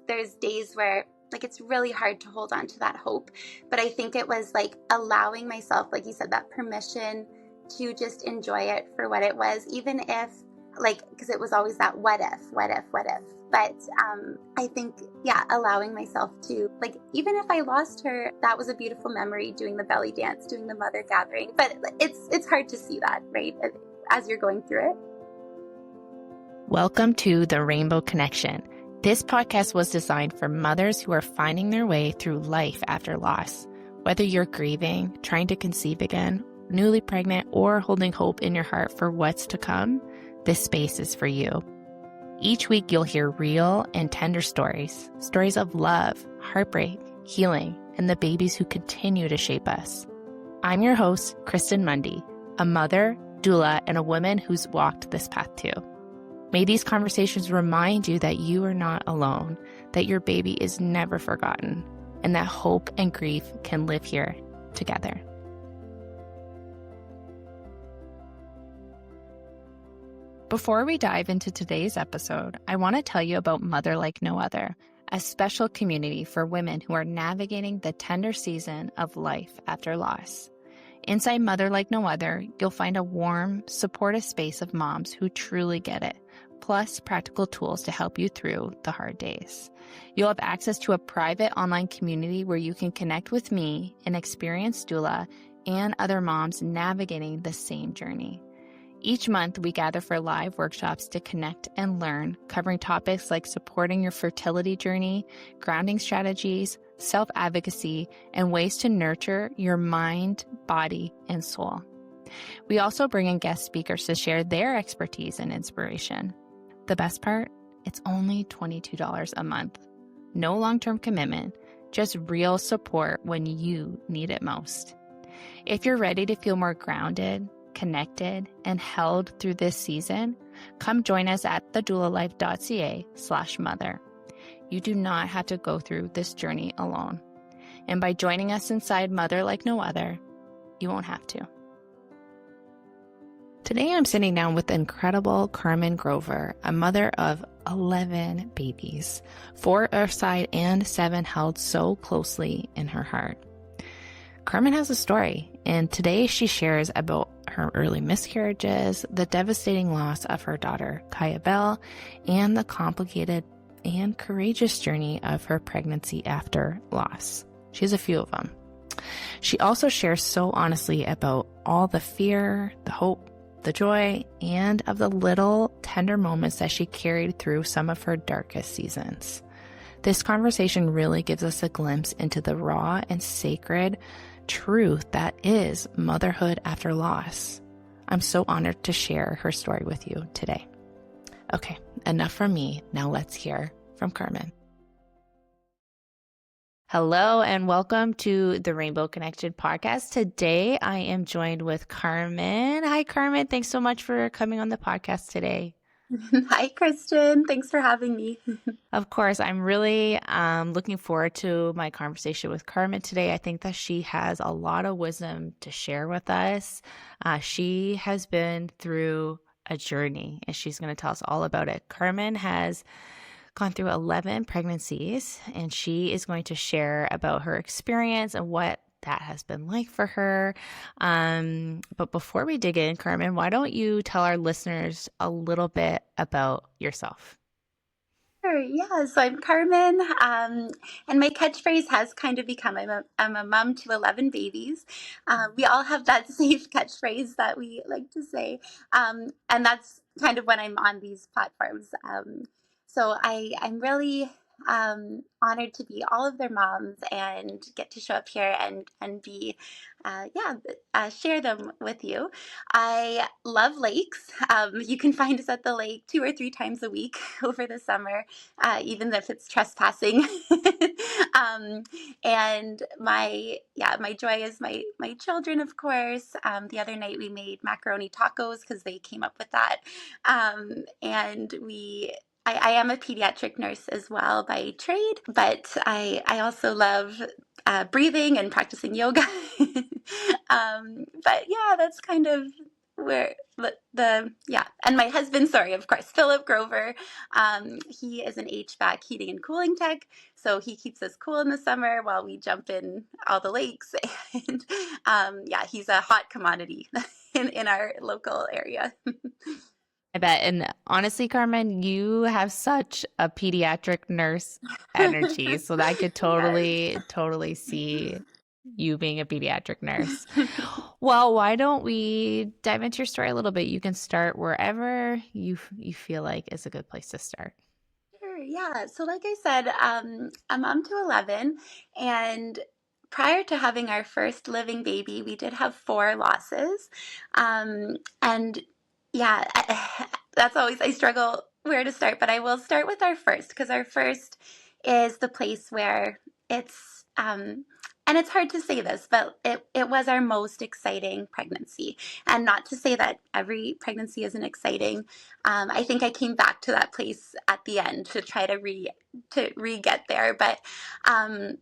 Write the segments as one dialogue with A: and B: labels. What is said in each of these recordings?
A: there's days where like it's really hard to hold on to that hope. But I think it was like allowing myself, like you said, that permission to just enjoy it for what it was, even if like, because it was always that what if. But I think, yeah, allowing myself to, like, even if I lost her, that was a beautiful memory, doing the belly dance, doing the mother gathering. But it's hard to see that, right, as you're going through it.
B: Welcome to The Rainbow Connection. This podcast was designed for mothers who are finding their way through life after loss. Whether you're grieving, trying to conceive again, newly pregnant, or holding hope in your heart for what's to come, this space is for you. Each week, you'll hear real and tender stories of love, heartbreak, healing, and the babies who continue to shape us. I'm your host, Kristen Mundy, a mother, doula, and a woman who's walked this path too. May these conversations remind you that you are not alone, that your baby is never forgotten, and that hope and grief can live here together. Before we dive into today's episode, I want to tell you about Mother Like No Other, a special community for women who are navigating the tender season of life after loss. Inside Mother Like No Other, you'll find a warm, supportive space of moms who truly get it, plus practical tools to help you through the hard days. You'll have access to a private online community where you can connect with me, an experienced doula, and other moms navigating the same journey. Each month, we gather for live workshops to connect and learn, covering topics like supporting your fertility journey, grounding strategies, self-advocacy, and ways to nurture your mind, body, and soul. We also bring in guest speakers to share their expertise and inspiration. The best part? It's only $22 a month. No long-term commitment, just real support when you need it most. If you're ready to feel more grounded, connected, and held through this season, come join us at thedoulalife.ca/mother. You do not have to go through this journey alone. And by joining us inside Mother Like No Other, you won't have to. Today I'm sitting down with the incredible Carmen Grover, a mother of 11 babies, 4 earthside and 7 held so closely in her heart. Carmen has a story, and today she shares about her early miscarriages, the devastating loss of her daughter, Kaia Bell, and the complicated and courageous journey of her pregnancy after loss. She has a few of them. She also shares so honestly about all the fear, the hope, the joy, and of the little tender moments that she carried through some of her darkest seasons. This conversation really gives us a glimpse into the raw and sacred truth that is motherhood after loss. I'm so honored to share her story with you today. Okay, enough from me. Now let's hear from Carmen. Hello and welcome to the Rainbow Connection podcast. Today I am joined with Carmen. Hi, Carmen. Thanks so much for coming on the podcast today.
A: Hi, Kristen. Thanks for having me.
B: Of course, I'm really looking forward to my conversation with Carmen today. I think that she has a lot of wisdom to share with us. She has been through a journey, and she's going to tell us all about it. Carmen has gone through 11 pregnancies, and she is going to share about her experience and what that has been like for her. But before we dig in, Carmen, why don't you tell our listeners a little bit about yourself?
A: Sure, yeah, so I'm Carmen, and my catchphrase has kind of become, I'm a mom to 11 babies. We all have that safe catchphrase that we like to say, and that's kind of when I'm on these platforms. So I'm really honored to be all of their moms and get to show up here and be, share them with you. I love lakes. You can find us at the lake 2 or 3 times a week over the summer, even if it's trespassing. And my joy is my children, of course. The other night we made macaroni tacos because they came up with that. And I am a pediatric nurse as well by trade, but I also love breathing and practicing yoga. But yeah, that's kind of where yeah, and my husband, sorry, of course, Philip Grover, he is an HVAC heating and cooling tech, so he keeps us cool in the summer while we jump in all the lakes. And yeah, he's a hot commodity in our local area.
B: I bet. And honestly, Carmen, you have such a pediatric nurse energy. So I could
A: Yes.
B: totally see you being a pediatric nurse. Well, why don't we dive into your story a little bit? You can start wherever you feel like is a good place to start.
A: Sure, yeah. So, like I said, I'm mom to 11, and prior to having our first living baby, we did have four losses. And yeah, that's always, I struggle where to start, but I will start with our first because our first is the place where and it's hard to say this, but it was our most exciting pregnancy. And not to say that every pregnancy isn't exciting. I think I came back to that place at the end to try to re get there, but um,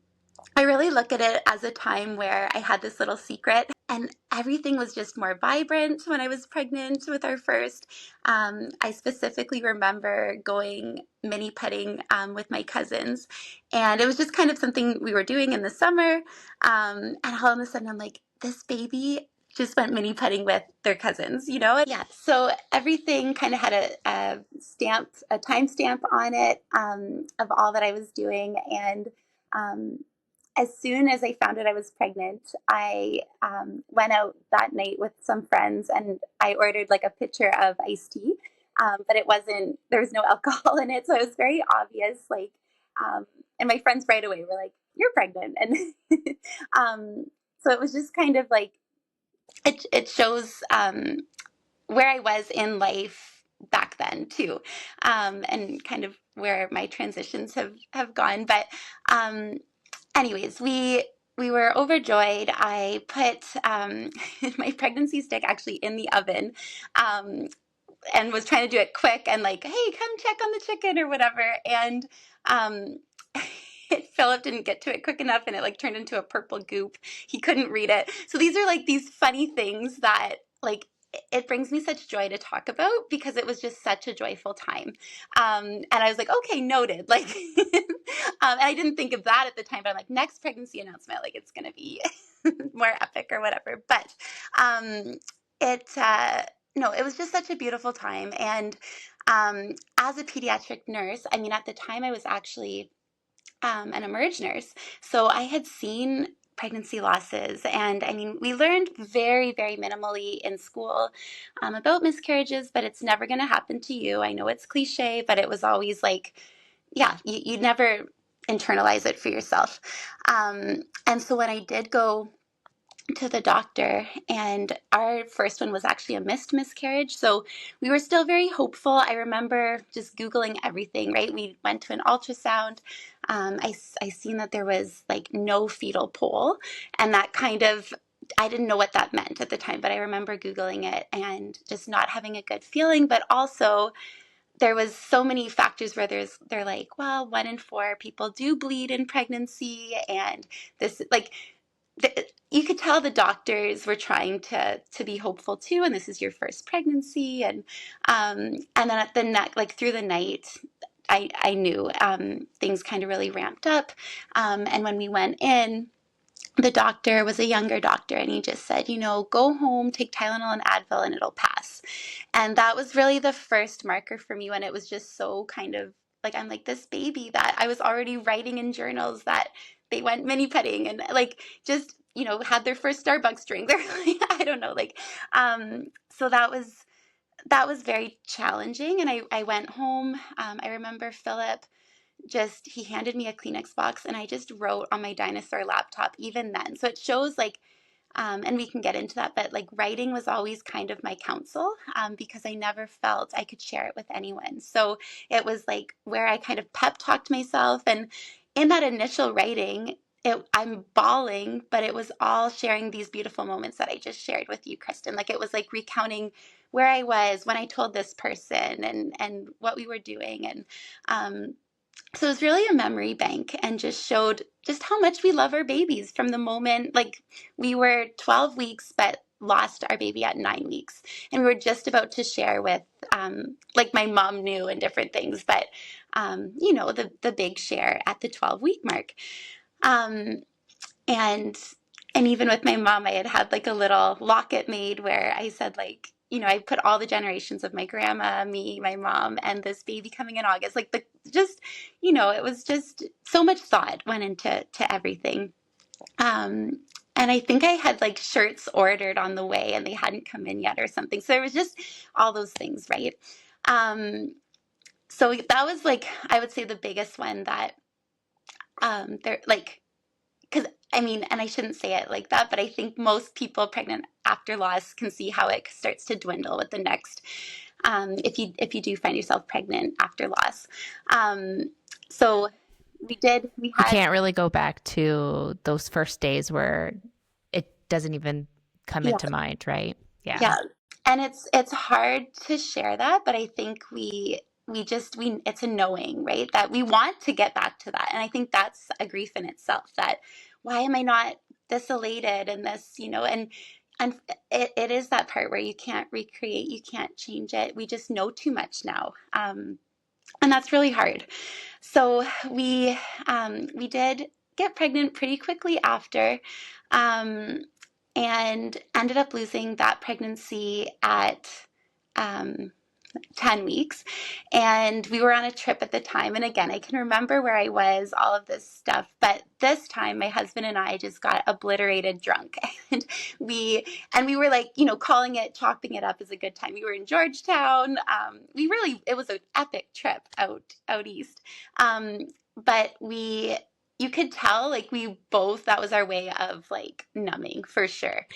A: I really look at it as a time where I had this little secret and everything was just more vibrant when I was pregnant with our first. I specifically remember going mini putting with my cousins, and it was just kind of something we were doing in the summer. And all of a sudden, I'm like, this baby just went mini putting with their cousins, Yeah, so everything kind of had a time stamp on it of all that I was doing, and um, as soon as I found out I was pregnant, I went out that night with some friends and I ordered like a pitcher of iced tea. But there was no alcohol in it. So it was very obvious. Um, and my friends right away were like, "You're pregnant." And um, so it was just kind of like, it shows where I was in life back then too, and kind of where my transitions have gone. But anyways, we were overjoyed. I put my pregnancy stick actually in the oven, um, and was trying to do it quick and like, hey, come check on the chicken or whatever. And um, Philip didn't get to it quick enough, and it like turned into a purple goop. He couldn't read it. So these are like these funny things that like it brings me such joy to talk about because it was just such a joyful time. And I was like, okay, noted. Like, and I didn't think of that at the time, but I'm like, next pregnancy announcement, like it's going to be more epic or whatever. But um, it, no, it was just such a beautiful time. And as a pediatric nurse, I mean, at the time I was actually an emerge nurse. So I had seen pregnancy losses. And I mean, we learned very, very minimally in school about miscarriages, but it's never going to happen to you. I know it's cliche, but it was always like, yeah, you'd never internalize it for yourself. And so when I did go to the doctor, and our first one was actually a missed miscarriage, so we were still very hopeful. I remember just googling everything, right? We went to an ultrasound. I seen that there was like no fetal pole, and that kind of, I didn't know what that meant at the time, but I remember googling it and just not having a good feeling. But also there was so many factors where they're like, well, 1 in 4 people do bleed in pregnancy, and this like you could tell the doctors were trying to be hopeful too, and this is your first pregnancy. And then at the neck, like through the night, I knew things kind of really ramped up. And when we went in, the doctor was a younger doctor, and he just said, go home, take Tylenol and Advil, and it'll pass. And that was really the first marker for me, when it was just so kind of like, I'm like, this baby that I was already writing in journals that they went mini putting and like just, had their first Starbucks drink. They're like, I don't know, like, so that was very challenging. And I went home. I remember Philip he handed me a Kleenex box, and I just wrote on my dinosaur laptop even then. So it shows like, and we can get into that, but like writing was always kind of my counsel, because I never felt I could share it with anyone. So it was like where I kind of pep talked myself. And in that initial writing, I'm bawling, but it was all sharing these beautiful moments that I just shared with you, Kristen. Like it was like recounting where I was when I told this person, and what we were doing. And so it was really a memory bank, and just showed just how much we love our babies from the moment, like we were 12 weeks, but lost our baby at 9 weeks, and we were just about to share with, like my mom knew and different things, but the big share at the 12-week mark. Um, and and even with my mom, I had like a little locket made where I said, like, I put all the generations of my grandma, me, my mom, and this baby coming in August. Like it was just so much thought went into everything. And I think I had like shirts ordered on the way and they hadn't come in yet or something. So there was just all those things, right? So that was, like, I would say the biggest one that there, like, because I mean, and I shouldn't say it like that, but I think most people pregnant after loss can see how it starts to dwindle with the next, if you do find yourself pregnant after loss. So we
B: You
A: had,
B: can't really go back to those first days where it doesn't even come
A: yeah,
B: into mind, right? Yeah.
A: yeah, and it's hard to share that, but I think we it's a knowing, right? That we want to get back to that, and I think that's a grief in itself. That why am I not this elated and this, and it is that part where you can't recreate, you can't change it. We just know too much now, and that's really hard. So we did get pregnant pretty quickly after, um, and ended up losing that pregnancy at um, 10 weeks. And we were on a trip at the time. And again, I can remember where I was, all of this stuff. But this time, my husband and I just got obliterated drunk. And we were like, calling it, chopping it up as a good time. We were in Georgetown. It was an epic trip out east. But you could tell, like, that was our way of like numbing for sure.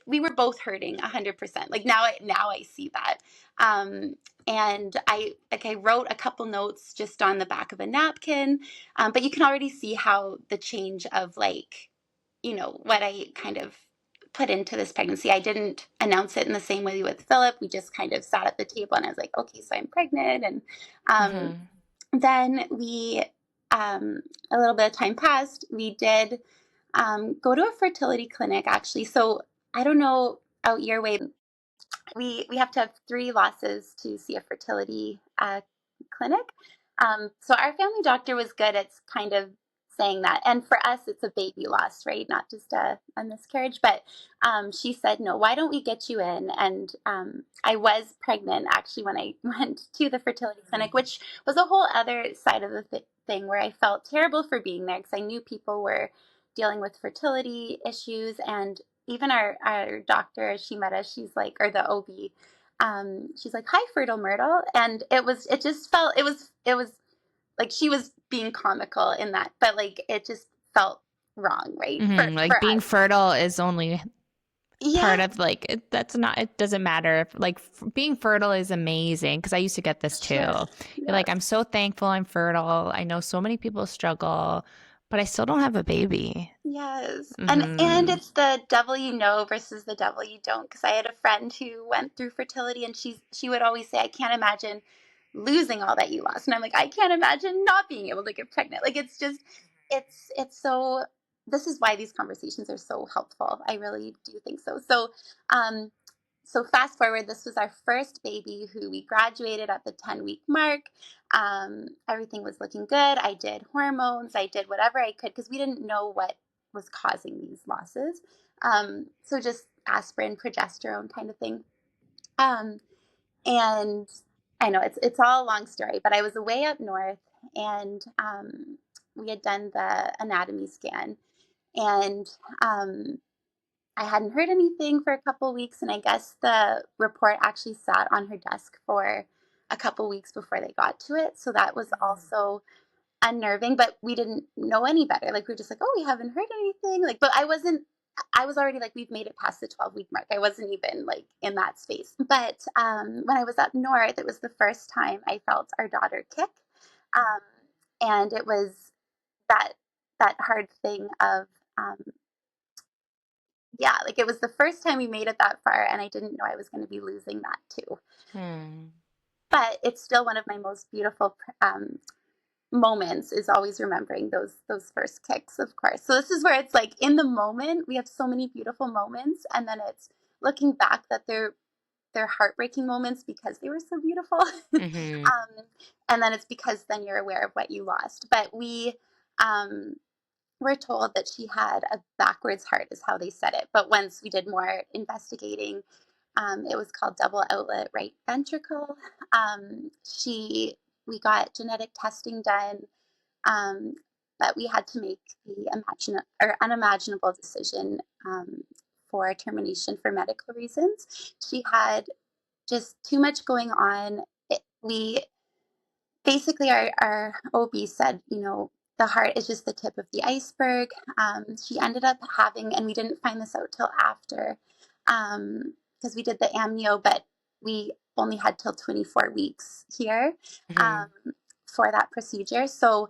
A: We were both hurting 100%. Like now I see that. Um, and I wrote a couple notes just on the back of a napkin. But you can already see how the change of, like, what I kind of put into this pregnancy. I didn't announce it in the same way with Philip. We just kind of sat at the table and I was like, okay, so I'm pregnant. And then a little bit of time passed. We did go to a fertility clinic, actually. So I don't know out your way. We have to have 3 losses to see a fertility clinic. So our family doctor was good at kind of saying that. And for us, it's a baby loss, right? Not just a miscarriage. But she said, no, why don't we get you in? And I was pregnant actually when I went to the fertility clinic, which was a whole other side of the thing where I felt terrible for being there because I knew people were dealing with fertility issues. And even our doctor, as she met us, she's like, or the OB, she's like, hi, Fertile Myrtle. And it was like she was being comical in that, but like it just felt wrong, right?
B: Like being
A: us.
B: fertile is only part
A: Yeah.
B: of, like, that's not, it doesn't matter if, like, being fertile is amazing, because I used to get this too.
A: Sure.
B: You're like,
A: Yes.
B: I'm so thankful I'm fertile. I know so many people struggle, but I still don't have a baby.
A: Yes. And
B: Mm-hmm.
A: it's the devil you know versus the devil you don't. Because I had a friend who went through fertility and she would always say, I can't imagine losing all that you lost. And I'm like, I can't imagine not being able to get pregnant. Like it's so this is why these conversations are so helpful. I really do think so. Um so fast forward, this was our first baby who we graduated at the 10-week mark. Everything was looking good. I did hormones. I did whatever I could because we didn't know what was causing these losses. So just aspirin, progesterone kind of thing. Um, and I know it's all a long story, but I was away up north and we had done the anatomy scan and I hadn't heard anything for a couple of weeks, and I guess the report actually sat on her desk for a couple of weeks before they got to it. So that was also unnerving, but we didn't know any better. Like we were just like, oh, we haven't heard anything. Like, but I was already like, we've made it past the 12-week mark. I wasn't even like in that space. But when I was up north, it was the first time I felt our daughter kick. Um, and it was that hard thing of um, yeah, like it was the first time we made it that far, and I didn't know I was going to be losing that too.
B: Hmm.
A: But it's still one of my most beautiful moments is always remembering those first kicks, of course. So this is where it's like in the moment we have so many beautiful moments, and then it's looking back that they're heartbreaking moments because they were so beautiful.
B: Mm-hmm.
A: And then it's because then you're aware of what you lost. But we were told that she had a backwards heart, is how they said it. But once we did more investigating, it was called double outlet right ventricle. She We got genetic testing done, um, but we had to make the unimaginable decision for termination for medical reasons. She had just too much going on. We basically, our OB said, the heart is just the tip of the iceberg. She ended up having, and we didn't find this out till after, because we did the amnio, but we only had till 24 weeks here
B: Mm-hmm.
A: for that procedure. So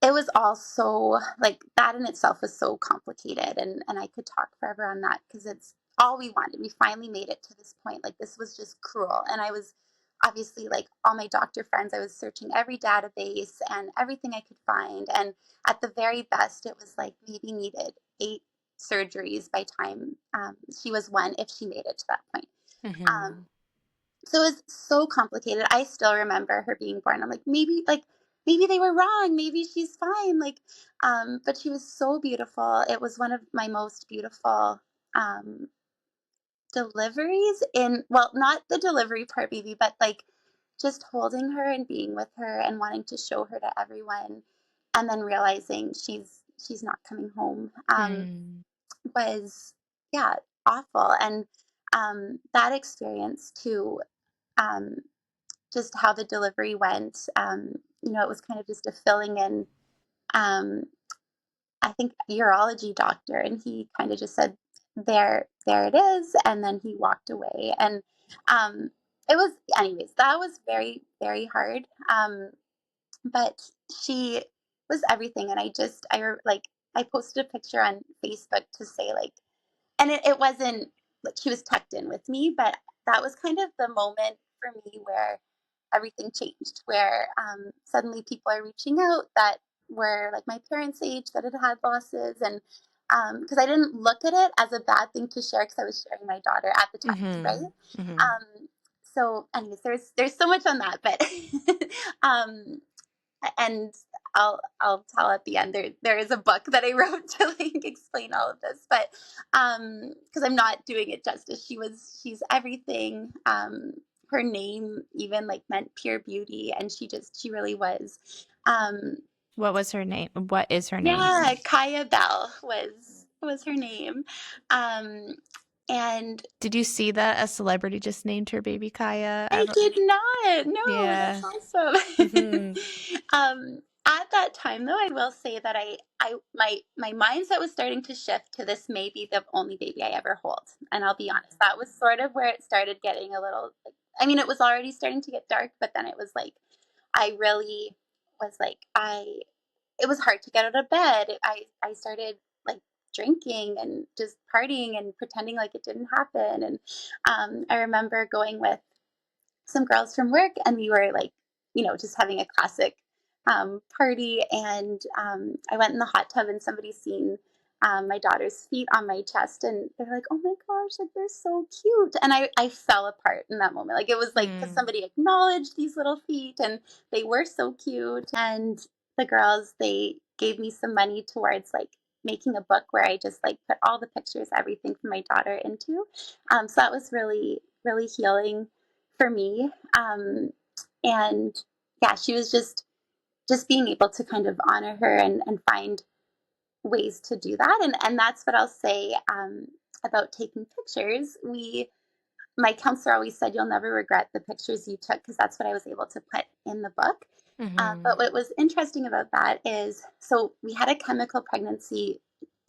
A: it was all so, like, that in itself was so complicated, and I could talk forever on that because it's all we wanted. We finally made it to this point. Like, this was just cruel, and I was obviously, like all my doctor friends, I was searching every database and everything I could find, and at the very best it was like maybe needed 8 surgeries by time she was 1, if she made it to that point.
B: Mm-hmm.
A: um, so it was so complicated. I still remember her being born. I'm maybe they were wrong. Maybe she's fine. But she was so beautiful. It was one of my most beautiful um, deliveries well, not the delivery part, maybe, but like just holding her and being with her and wanting to show her to everyone, and then realizing she's not coming home was, yeah, awful. And that experience too, um, just how the delivery went. It was kind of just a filling in, um, I think, urology doctor, and he kind of just said, there it is, and then he walked away. And um, it was, anyways, that was very, very hard. But she was everything, and I posted a picture on Facebook to say, like, and it wasn't like she was tucked in with me, but that was kind of the moment for me where everything changed, where suddenly people are reaching out that were like my parents' age, that had losses. And because I didn't look at it as a bad thing to share, because I was sharing my daughter at the time,
B: Mm-hmm.
A: right?
B: Mm-hmm.
A: So anyways, there's so much on that, but um, and I'll tell at the end, there is a book that I wrote to like explain all of this, but because I'm not doing it justice. She's everything. Her name even like meant pure beauty, and she really was. um
B: What was her name? What is her name?
A: yeah, Kaia Bell was her name. um and
B: Did you see that a celebrity just named her baby Kaia?
A: I did not. No,
B: Yeah.
A: that's awesome.
B: Mm-hmm.
A: At that time, though, I will say that my mindset was starting to shift to, this may be the only baby I ever hold. And I'll be honest, that was sort of where it started getting a little, like, I mean, it was already starting to get dark, but then it was like, I really was like, it was hard to get out of bed. I started like drinking and just partying and pretending like it didn't happen. And I remember going with some girls from work, and we were like, just having a classic party. And I went in the hot tub, and somebody seen my daughter's feet on my chest, and they're like, oh my gosh, like, they're so cute. And I fell apart in that moment. Like, it was like, because somebody acknowledged these little feet, and they were so cute. And the girls, they gave me some money towards like making a book where I just like put all the pictures, everything from my daughter into. So that was really, really healing for me. And yeah, she was just being able to kind of honor her and find ways to do that. And that's what I'll say about taking pictures. My counselor always said, you'll never regret the pictures you took, because that's what I was able to put in the book.
B: Mm-hmm.
A: But what was interesting about that is, so we had a chemical pregnancy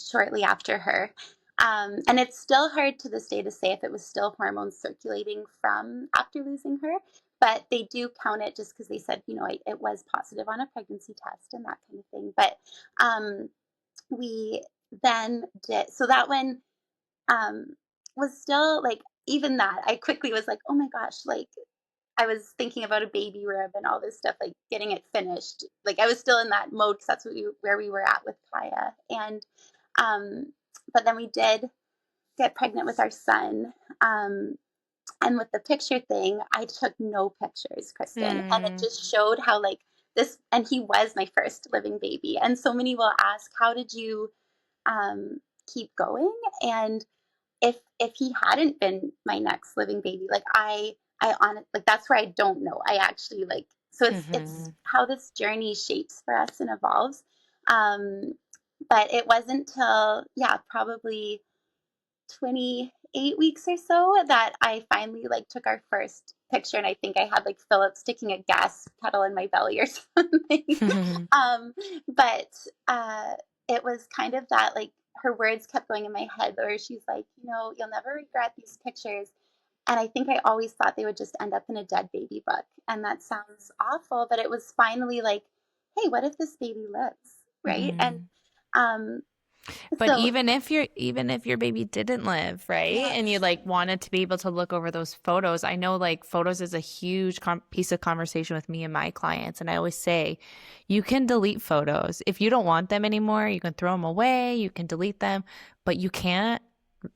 A: shortly after her. And it's still hard to this day to say if it was still hormones circulating from after losing her, but they do count it, just because they said, it was positive on a pregnancy test and that kind of thing. But we then did, so that one um, was still like, even that, I quickly was like, oh my gosh, like, I was thinking about a baby rib and all this stuff, like getting it finished. Like I was still in that mode because that's where we were at with Kaia. And um, but then we did get pregnant with our son. Um, and with the picture thing, I took no pictures, Kristen, and it
B: Mm.
A: just showed how like this. And he was my first living baby. And so many will ask, how did you keep going? And if he hadn't been my next living baby, like I on like that's where I don't know. I actually like so it's
B: Mhm.
A: how this journey shapes for us and evolves. Um, but it wasn't till probably 28 weeks or so that I finally like took our first picture, and I think I had like Philip sticking a gas kettle in my belly or something. um, but it was kind of that like her words kept going in my head where she's like, you'll never regret these pictures. And I think I always thought they would just end up in a dead baby book. And that sounds awful, but it was finally like, hey, what if this baby lives? Right. And
B: Mhm.
A: um,
B: But
A: so,
B: even if your baby didn't live, right? And you
A: yes,
B: like wanted to be able to look over those photos. I know like photos is a huge piece of conversation with me and my clients, and I always say you can delete photos. If you don't want them anymore, you can throw them away, you can delete them, but you can't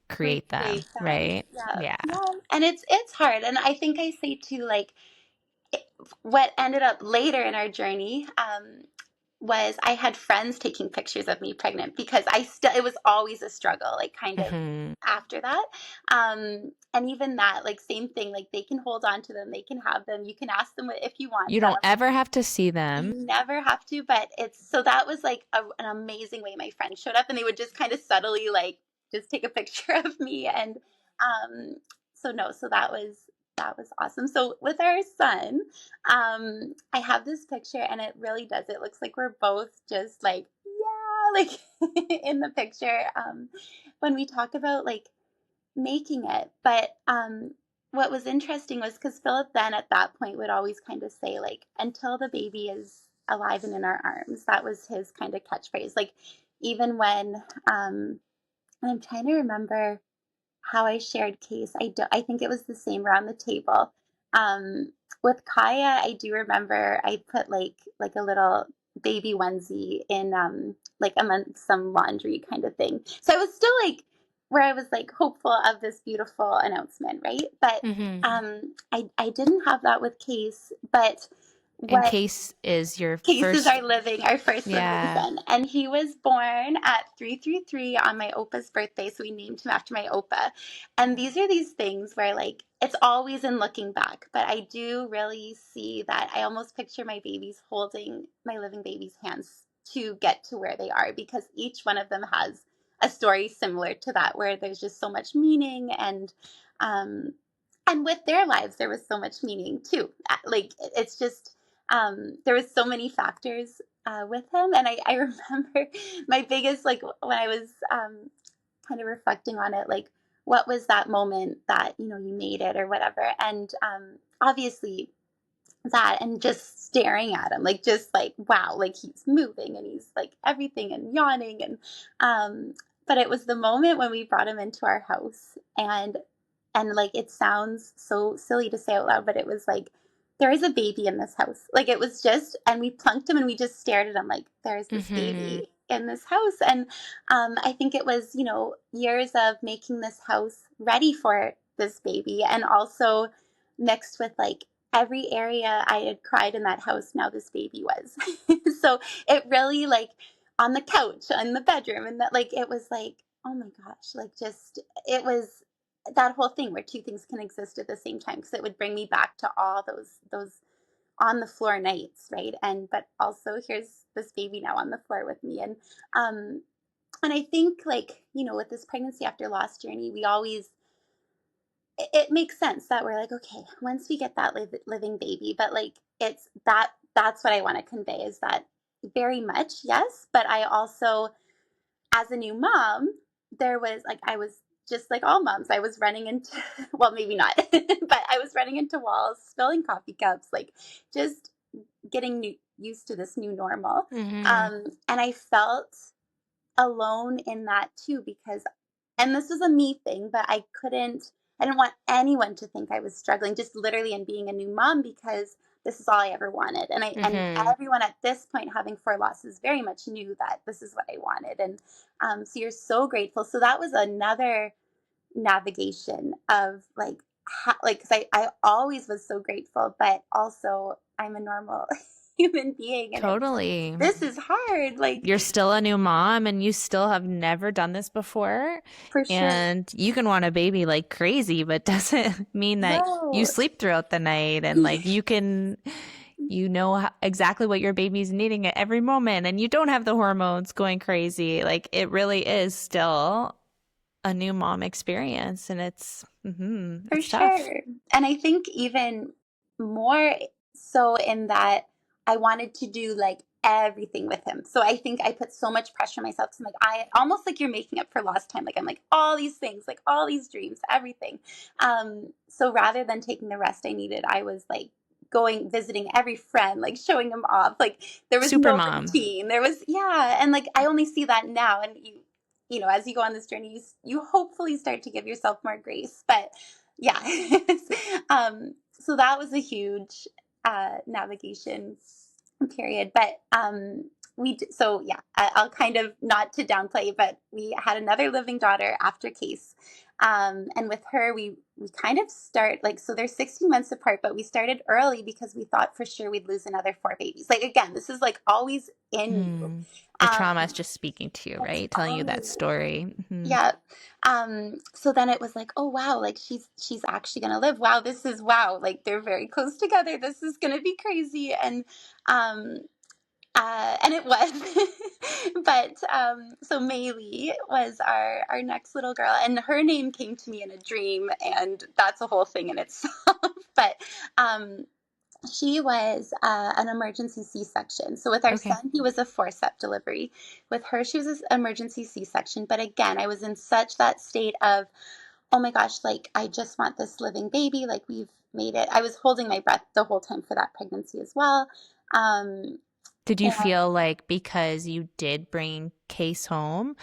B: create them,
A: recreate them.
B: right?
A: Yeah.
B: Yeah.
A: Yeah. And it's hard. And I think I say too, like, what ended up later in our journey was I had friends taking pictures of me pregnant because it was always a struggle, like kind of
B: Mhm.
A: after that. And even that, like same thing, like they can hold on to them, they can have them, you can ask them if you want
B: You
A: them.
B: don't ever have to see them.
A: You never have to, but so that was like an amazing way my friends showed up, and they would just kind of subtly like just take a picture of me. And um, so no, so that was awesome. So with our son, I have this picture, and it really does. It looks like we're both just like, yeah, like in the picture. When we talk about like making it. But what was interesting was because Philip then at that point would always kind of say, like, until the baby is alive and in our arms. That was his kind of catchphrase. Like, even when, and I'm trying to remember how I shared case. I think it was the same around the table. With Kaia, I do remember I put like a little baby onesie in like amongst some laundry kind of thing. So I was still like where I was like hopeful of this beautiful announcement, right? But
B: Mhm.
A: I didn't have that with Case, but
B: And
A: what
B: Case is your
A: Cases
B: first.
A: are living, our first living
B: Yeah.
A: son. And he was born at 333 on my Opa's birthday. So we named him after my Opa. And these are these things where, like, it's always in looking back. But I do really see that I almost picture my babies holding my living baby's hands to get to where they are because each one of them has a story similar to that where there's just so much meaning um, and with their lives there was so much meaning too. Like it's just there was so many factors with him, and I remember my biggest like when I was kind of reflecting on it, like what was that moment that you made it or whatever, and obviously that and just staring at him like just like wow, like he's moving and he's like everything and yawning and but it was the moment when we brought him into our house and like it sounds so silly to say out loud, but it was like there is a baby in this house. Like it was just, and we plunked him and we just stared at him like there is this
B: Mhm.
A: baby in this house. And I think it was years of making this house ready for this baby, and also mixed with like every area I had cried in that house. Now this baby was, so it really like on the couch, in the bedroom, and that like it was like oh my gosh, like just it was that whole thing where two things can exist at the same time because it would bring me back to all those on the floor nights, right? And but also here's this baby now on the floor with me, um and I think like with this pregnancy after loss journey, we always it makes sense that we're like okay, once we get that living baby, but like that's what I want to convey is that very much yes, but I also as a new mom, there was like I was just like all moms, I was running into well, maybe not, but I was running into walls, spilling coffee cups, like just getting used to this new normal.
B: Mhm.
A: And I felt alone in that too because, and this was a me thing, but I couldn't. I didn't want anyone to think I was struggling just literally in being a new mom, because this is all I ever wanted. And everyone at this point having 4 losses very much knew that this is what I wanted. And so you're so grateful. So that was another navigation of like, like, because I always was so grateful, but also I'm a normal human being, and
B: Totally.
A: this is hard. Like,
B: You're still a new mom and you still have never done this before.
A: for sure.
B: And you can want a baby like crazy, but doesn't mean that you
A: No.
B: sleep throughout the night and like you know exactly what your baby's needing at every moment and you don't have the hormones going crazy. Like it really is still a new mom experience and
A: For
B: it's tough.
A: sure. And I think even more so in that I wanted to do like everything with him. So I think I put so much pressure on myself, because I'm like, I almost like you're making up for lost time. Like I'm like all these things, like all these dreams, everything. So rather than taking the rest I needed, I was like going visiting every friend, like showing them off. Like there was
B: Super
A: no
B: mom.
A: routine. There was, yeah, and like I only see that now. And you know, as you go on this journey, you hopefully start to give yourself more grace. But yeah, so that was a huge navigation period. But so yeah, I'll kind of, not to downplay, but we had another living daughter after Case. And with her, we kind of start like, so they're 16 months apart, but we started early because we thought for sure we'd lose another 4 babies. Like, again, this is like always in you.
B: The trauma is just speaking to you,
A: It's
B: right? Telling you that
A: always,
B: story.
A: yeah. So then it was like, oh wow, like she's actually gonna live. Wow, this is, wow, like they're very close together. This is gonna be crazy. And it was. But so Maylee was our next little girl, and her name came to me in a dream, and that's a whole thing in itself. But she was an emergency C-section. So with our
B: Okay.
A: son, he was a forceps delivery. With her, she was an emergency C-section. But again, I was in such that state of, oh my gosh, like I just want this living baby. Like we've made it. I was holding my breath the whole time for that pregnancy as well. Um,
B: Did you
A: and
B: feel like because you did bring Case home,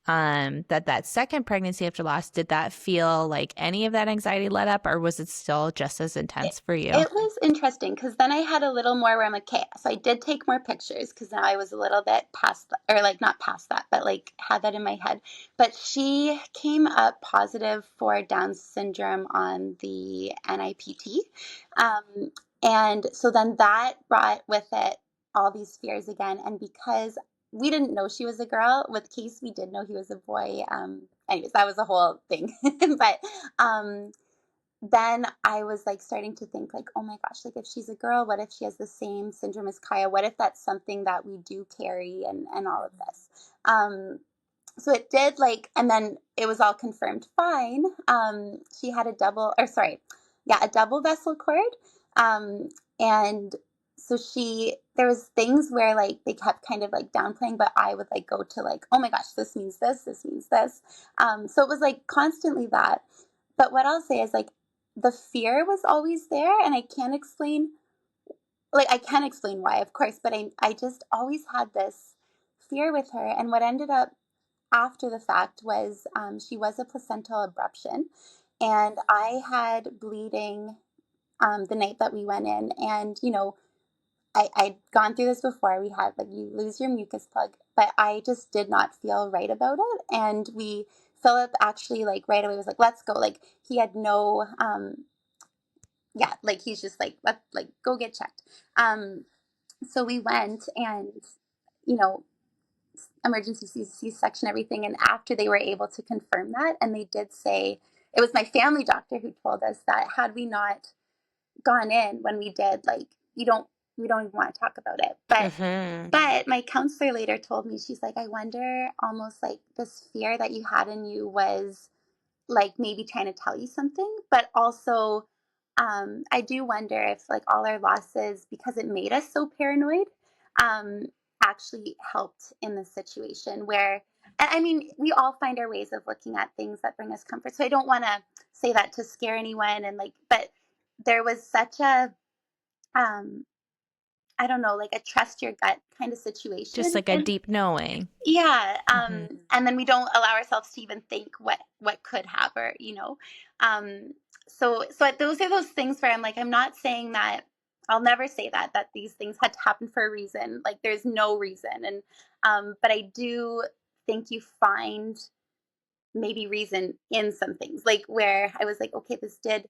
B: that second pregnancy after loss, did that feel like any of that anxiety let up, or was it still just as
A: it,
B: intense for you?
A: it was interesting, because then I had a little more where I'm like, okay, so I did take more pictures, because now I was a little bit past, or like not past that, but like had that in my head. But she came up positive for Down syndrome on the NIPT. Um, and so then that brought with it all these fears again. And because we didn't know she was a girl, with Case, we did know he was a boy. Anyways, that was a whole thing. But then I was like starting to think like, oh my gosh, like if she's a girl, what if she has the same syndrome as Kaia? What if that's something that we do carry, and all of this? So it did, like, and then it was all confirmed fine. She had a double, or sorry, yeah, a double vessel cord. And so there was things where like they kept kind of like downplaying, but I would like go to like, oh my gosh, this means this means this. So it was like constantly that. But what I'll say is like the fear was always there, and I can't explain, like I can explain why, of course, but I just always had this fear with her. And what ended up after the fact was she was a placental abruption, and I had bleeding the night that we went in. And you know, I'd gone through this before. We had like, you lose your mucus plug, but I just did not feel right about it. And Philip actually like right away was like, let's go. Like he had no yeah, like he's just like, let's like go get checked. So we went, and you know, emergency C-section, everything. And after they were able to confirm that, and they did say, it was my family doctor who told us that had we not gone in when we did, like, we don't even want to talk about it. But my counselor later told me, she's like, I wonder, almost like this fear that you had in you was like maybe trying to tell you something. But also I do wonder if like all our losses, because it made us so paranoid, um, actually helped in this situation where, I mean, we all find our ways of looking at things that bring us comfort. So I don't want to say that to scare anyone, and like, but there was such a um I don't know, like a trust your gut kind of
B: Just
A: situation.
B: like a
A: And
B: deep knowing.
A: yeah,
B: Hmm.
A: and then we don't allow ourselves to even think what could have, or um, so those are those things where I'm like, I'm not saying that, I'll never say that these things had to happen for a reason. Like there's no reason, and but I do think you find maybe reason in some things, like where I was like, okay, this did,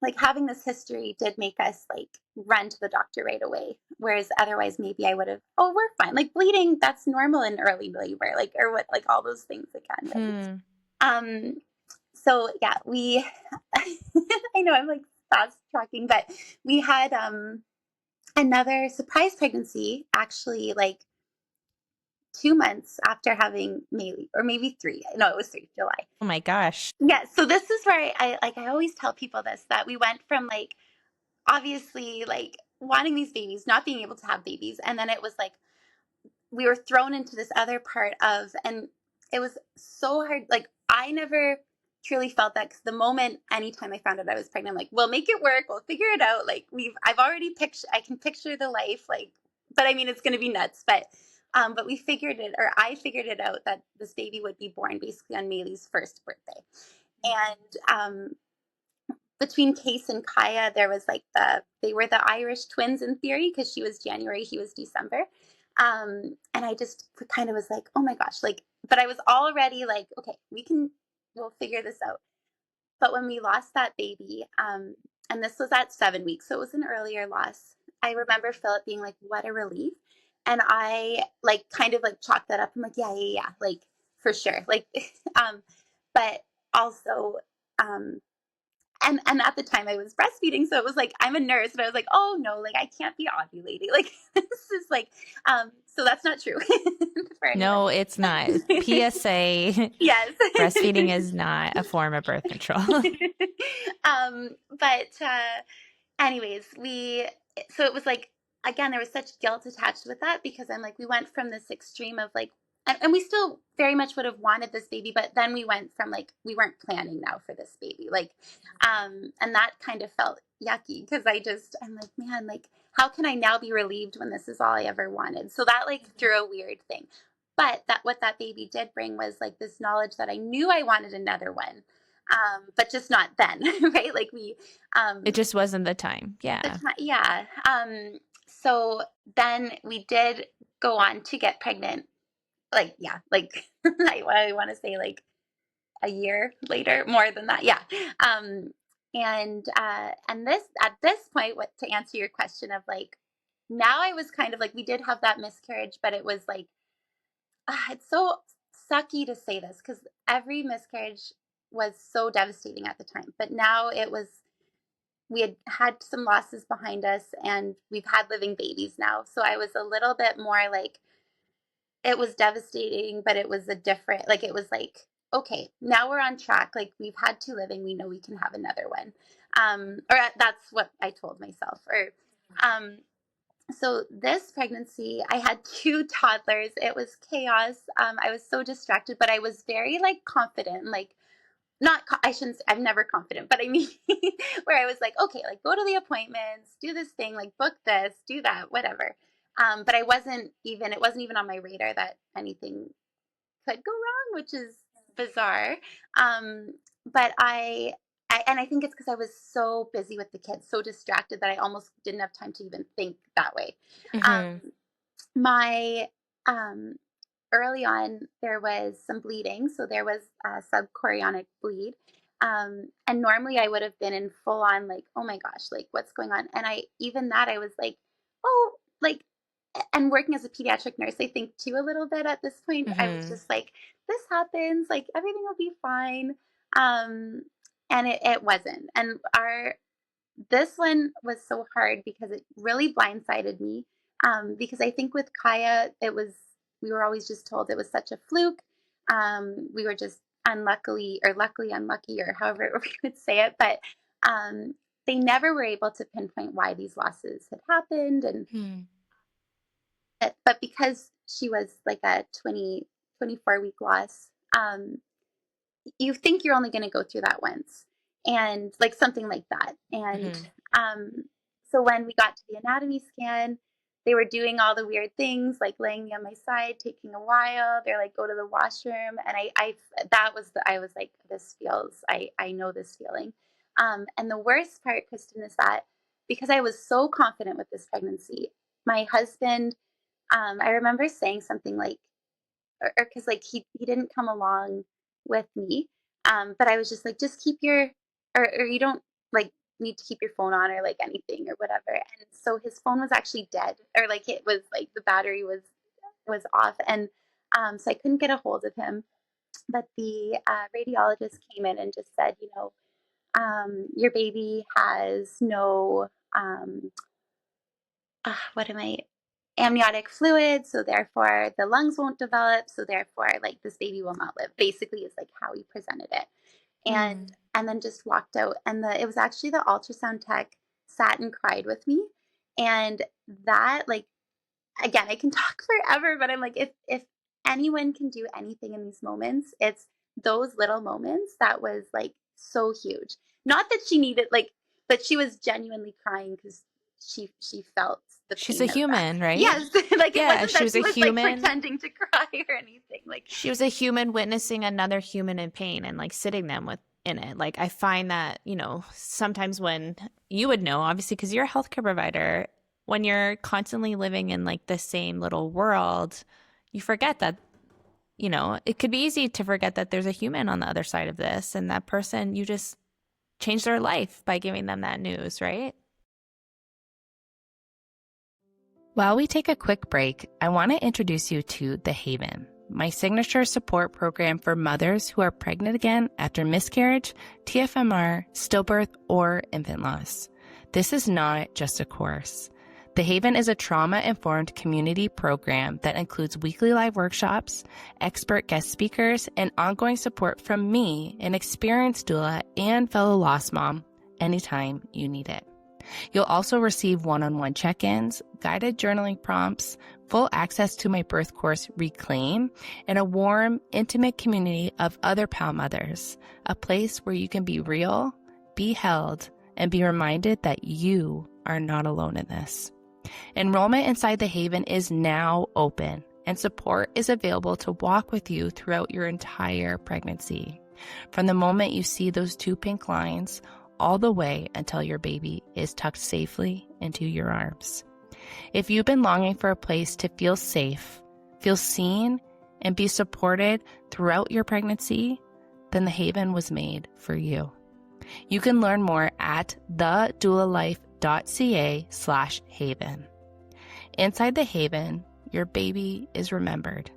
A: like having this history did make us like run to the doctor right away. Whereas otherwise, maybe I would have, oh, we're fine. Like bleeding, that's normal in early labor, like, or what, like all those things again, right?
B: Hmm.
A: Um, so yeah, we, I know I'm like fast tracking, but we had another surprise pregnancy actually, like 2 months after having Maylee, or maybe three. No, it was three, July.
B: Oh my gosh.
A: Yeah. So this is where I always tell people this, that we went from like, obviously like wanting these babies, not being able to have babies. And then it was like we were thrown into this other part of, and it was so hard. Like I never truly felt that, because the moment, anytime I found out I was pregnant, I'm like, we'll make it work. We'll figure it out. Like I've already I can picture the life, like, but I mean, it's going to be nuts. But we figured it, or I figured it out, that this baby would be born basically on Maylee's first birthday. And between Case and Kaia, there was like they were the Irish twins in theory, because she was January, he was December. And I just kind of was like, oh my gosh, like, but I was already like, okay, we'll figure this out. But when we lost that baby, and this was at 7 weeks, so it was an earlier loss, I remember Philip being like, what a relief. And I like kind of like chalked that up. I'm like, yeah, like for sure. Like, um, but also, um, and at the time I was breastfeeding, so it was like, I'm a nurse, and I was like, oh no, like I can't be ovulating, like this is like, so that's not true for anyone.
B: No, it's not. PSA,
A: Yes.
B: breastfeeding is not a form of birth control.
A: But anyways, so it was like, again, there was such guilt attached with that, because I'm like, we went from this extreme of like, and we still very much would have wanted this baby, but then we went from like, we weren't planning now for this baby, like, and that kind of felt yucky, because I'm like, man, like how can I now be relieved when this is all I ever wanted? So that like threw a weird thing. But that what that baby did bring was like this knowledge that I knew I wanted another one, but just not then, right? Like
B: It
A: um,
B: just wasn't the time.
A: the
B: Yeah.
A: time, yeah. So then we did go on to get pregnant. Like, yeah, like I want to say like a year later, more than that. Yeah. Um, and this, at this point, what, to answer your question of like, now I was kind of like, we did have that miscarriage, but it was like, it's so sucky to say this, because every miscarriage was so devastating at the time. But now we had had some losses behind us, and we've had living babies now. So I was a little bit more like, it was devastating, but it was a different, like, it was like, okay, now we're on track. Like, we've had two living, we know we can have another one. Or that's what I told myself. Um, so this pregnancy, I had two toddlers. It was chaos. I was so distracted, but I was very like confident, like, not I shouldn't say, I'm never confident, but I mean where I was like, okay, like go to the appointments, do this thing, like book this, do that, whatever. But it wasn't even on my radar that anything could go wrong, which is bizarre. Um, but and I think it's because I was so busy with the kids, so distracted, that I almost didn't have time to even think that way.
B: Hmm.
A: Um, my um, Early on, there was some bleeding. So there was a subchorionic bleed. And normally I would have been in full on, like, oh my gosh, like what's going on? And even that, I was like, oh, like, and working as a pediatric nurse, I think too, a little bit at this point, I was
B: Hmm.
A: just like, this happens, like everything will be fine. Um, and it wasn't. And this one was so hard because it really blindsided me. Because I think with Kaia, we were always just told it was such a fluke. We were just unluckily, or luckily unlucky, or however we would say it. But um, they never were able to pinpoint why these losses had happened. But because she was like a 24 week loss, you think you're only going to go through that once, and like something like that. And
B: Hmm.
A: um, So when we got to the anatomy scan, they were doing all the weird things, like laying me on my side, taking a while. They're like, go to the washroom. And I was like, I know this feeling. And the worst part, Kristen, is that because I was so confident with this pregnancy, my husband, I remember saying something like, or because like he didn't come along with me, but I was just like, just keep your, or you don't like need to keep your phone on or like anything or whatever. And so his phone was actually dead, or like it was like the battery was off, and so I couldn't get a hold of him. But the radiologist came in and just said, your baby has no what am I amniotic fluid, so therefore the lungs won't develop, so therefore like this baby will not live, basically, is like how he presented it. And then just walked out, and it was actually the ultrasound tech sat and cried with me. And that, like, again, I can talk forever, but I'm like, if anyone can do anything in these moments, it's those little moments. That was like so huge. Not that she needed, like, but she was genuinely crying because she felt the
B: She's a
A: pain of that.
B: human, right?
A: Yes, like it
B: Yeah,
A: wasn't
B: she
A: that
B: was
A: she
B: a
A: was like
B: human.
A: pretending to cry or anything. Like,
B: She was a human witnessing another human in pain and like sitting them with in it. Like I find that, sometimes when you would know, obviously, because you're a healthcare provider, when you're constantly living in like the same little world, you forget that, it could be easy to forget that there's a human on the other side of this, and that person, you just changed their life by giving them that news, right? While we take a quick break, I want to introduce you to The Haven, my signature support program for mothers who are pregnant again after miscarriage, TFMR, stillbirth, or infant loss. This is not just a course. The Haven is a trauma-informed community program that includes weekly live workshops, expert guest speakers, and ongoing support from me, an experienced doula and fellow loss mom, anytime you need it. You'll also receive one-on-one check-ins, guided journaling prompts, full access to my birth course, Reclaim, and a warm, intimate community of other PAL mothers, a place where you can be real, be held, and be reminded that you are not alone in this. Enrollment inside the Haven is now open, and support is available to walk with you throughout your entire pregnancy. From the moment you see those 2 pink lines, all the way until your baby is tucked safely into your arms. If you've been longing for a place to feel safe, feel seen, and be supported throughout your pregnancy, then the Haven was made for you. You can learn more at thedoulalife.ca/haven. Inside the Haven, your baby is remembered,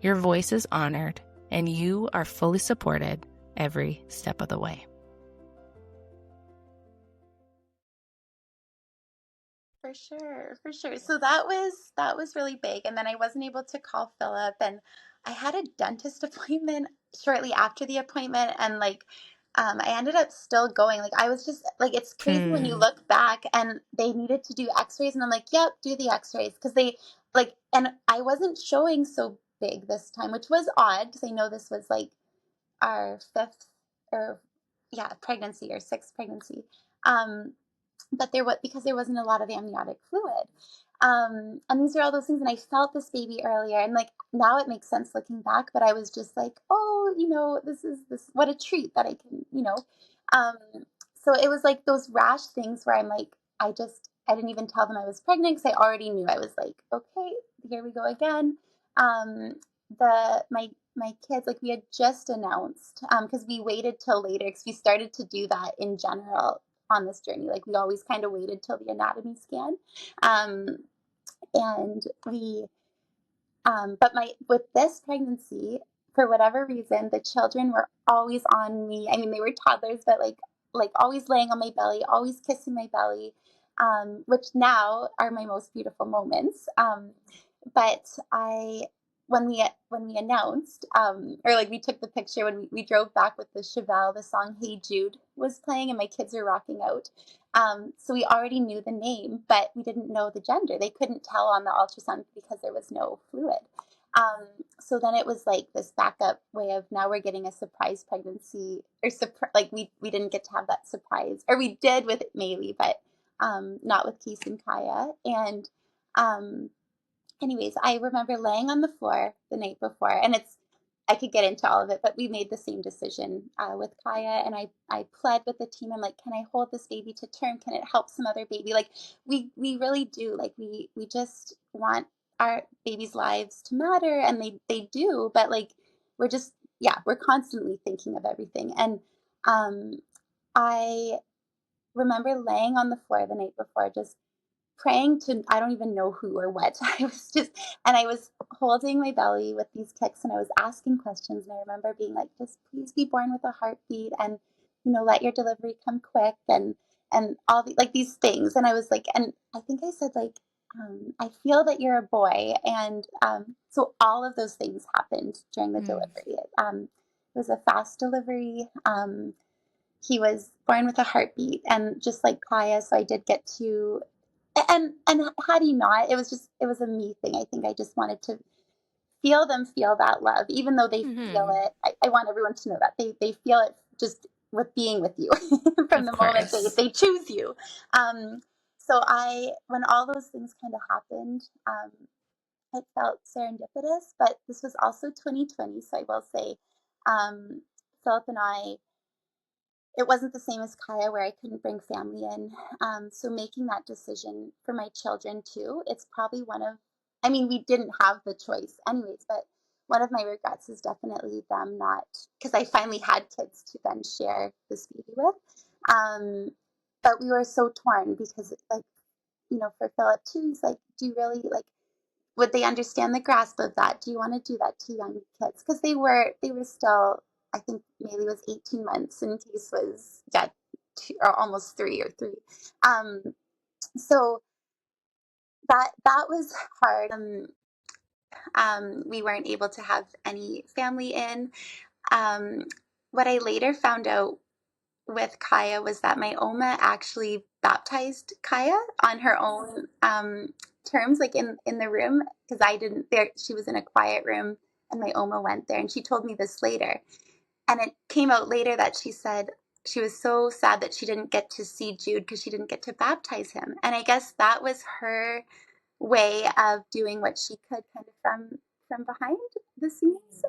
B: your voice is honored, and you are fully supported every step of the way.
A: for sure, for sure. So that was really big. And then I wasn't able to call Philip, and I had a dentist appointment shortly after the appointment, and like I ended up still going. Like I was just like, it's crazy when you look back, and they needed to do x-rays, and I'm like, yep, do the x-rays, because they like, and I wasn't showing so big this time, which was odd because I know this was like our fifth, or yeah, pregnancy, or sixth pregnancy. Um, but there was, because there wasn't a lot of amniotic fluid. And these are all those things. And I felt this baby earlier, and like now it makes sense looking back, but I was just like, oh, this, what a treat that I can, Um, so it was like those rash things where I'm like, I didn't even tell them I was pregnant because I already knew. I was like, okay, here we go again. Um, my kids, like, we had just announced, because we waited till later, because we started to do that in general on this journey. Like, we always kind of waited till the anatomy scan. Um, and but with this pregnancy, for whatever reason, the children were always on me. I mean, they were toddlers, but like always laying on my belly, always kissing my belly, which now are my most beautiful moments. But when we announced, or like we took the picture when we drove back with the Chevelle, the song "Hey Jude" was playing, and my kids are rocking out. So we already knew the name, but we didn't know the gender. They couldn't tell on the ultrasound because there was no fluid. Um, so then it was like this backup way of, now we're getting a surprise pregnancy, or like we didn't get to have that surprise, or we did with Maylee, but not with Case and Kaia. And um, anyways, I remember laying on the floor the night before, and I could get into all of it, but we made the same decision with Kaia, and I pled with the team. I'm like, can I hold this baby to term? Can it help some other baby? Like, we really do. Like, we just want our babies' lives to matter, and they do, but like, we're just, yeah, we're constantly thinking of everything. And I remember laying on the floor the night before, just praying to I don't even know who or what. I was holding my belly with these kicks, and I was asking questions. And I remember being like, just please be born with a heartbeat, and let your delivery come quick, and all these things. And I was like, and I think I said like, I feel that you're a boy. And so all of those things happened during the delivery. It was a fast delivery. He was born with a heartbeat, and just like Kaya, so I did get to, and had he not, it was a me thing. I think I just wanted to feel them feel that love, even though they feel it. I want everyone to know that they feel it just with being with you from the moment they choose you. So when all those things kind of happened, it felt serendipitous, but this was also 2020. So I will say, Philip and I, it wasn't the same as Kaya where I couldn't bring family in. So making that decision for my children too, it's probably I mean, we didn't have the choice anyways, but one of my regrets is definitely them not, because I finally had kids to then share this baby with. But we were so torn because like, for Philip too, he's like, do you really like, would they understand the grasp of that? Do you want to do that to young kids? Because they were still, I think Maylee was 18 months and Case was, yeah, or almost 3. Um, so that was hard. We weren't able to have any family in. Um, what I later found out with Kaia was that my Oma actually baptized Kaia on her own terms, like in the room, because I didn't. There, she was in a quiet room, and my Oma went there, and she told me this later. And it came out later that she said she was so sad that she didn't get to see Jude because she didn't get to baptize him. And I guess that was her way of doing what she could, kind of from behind the scenes.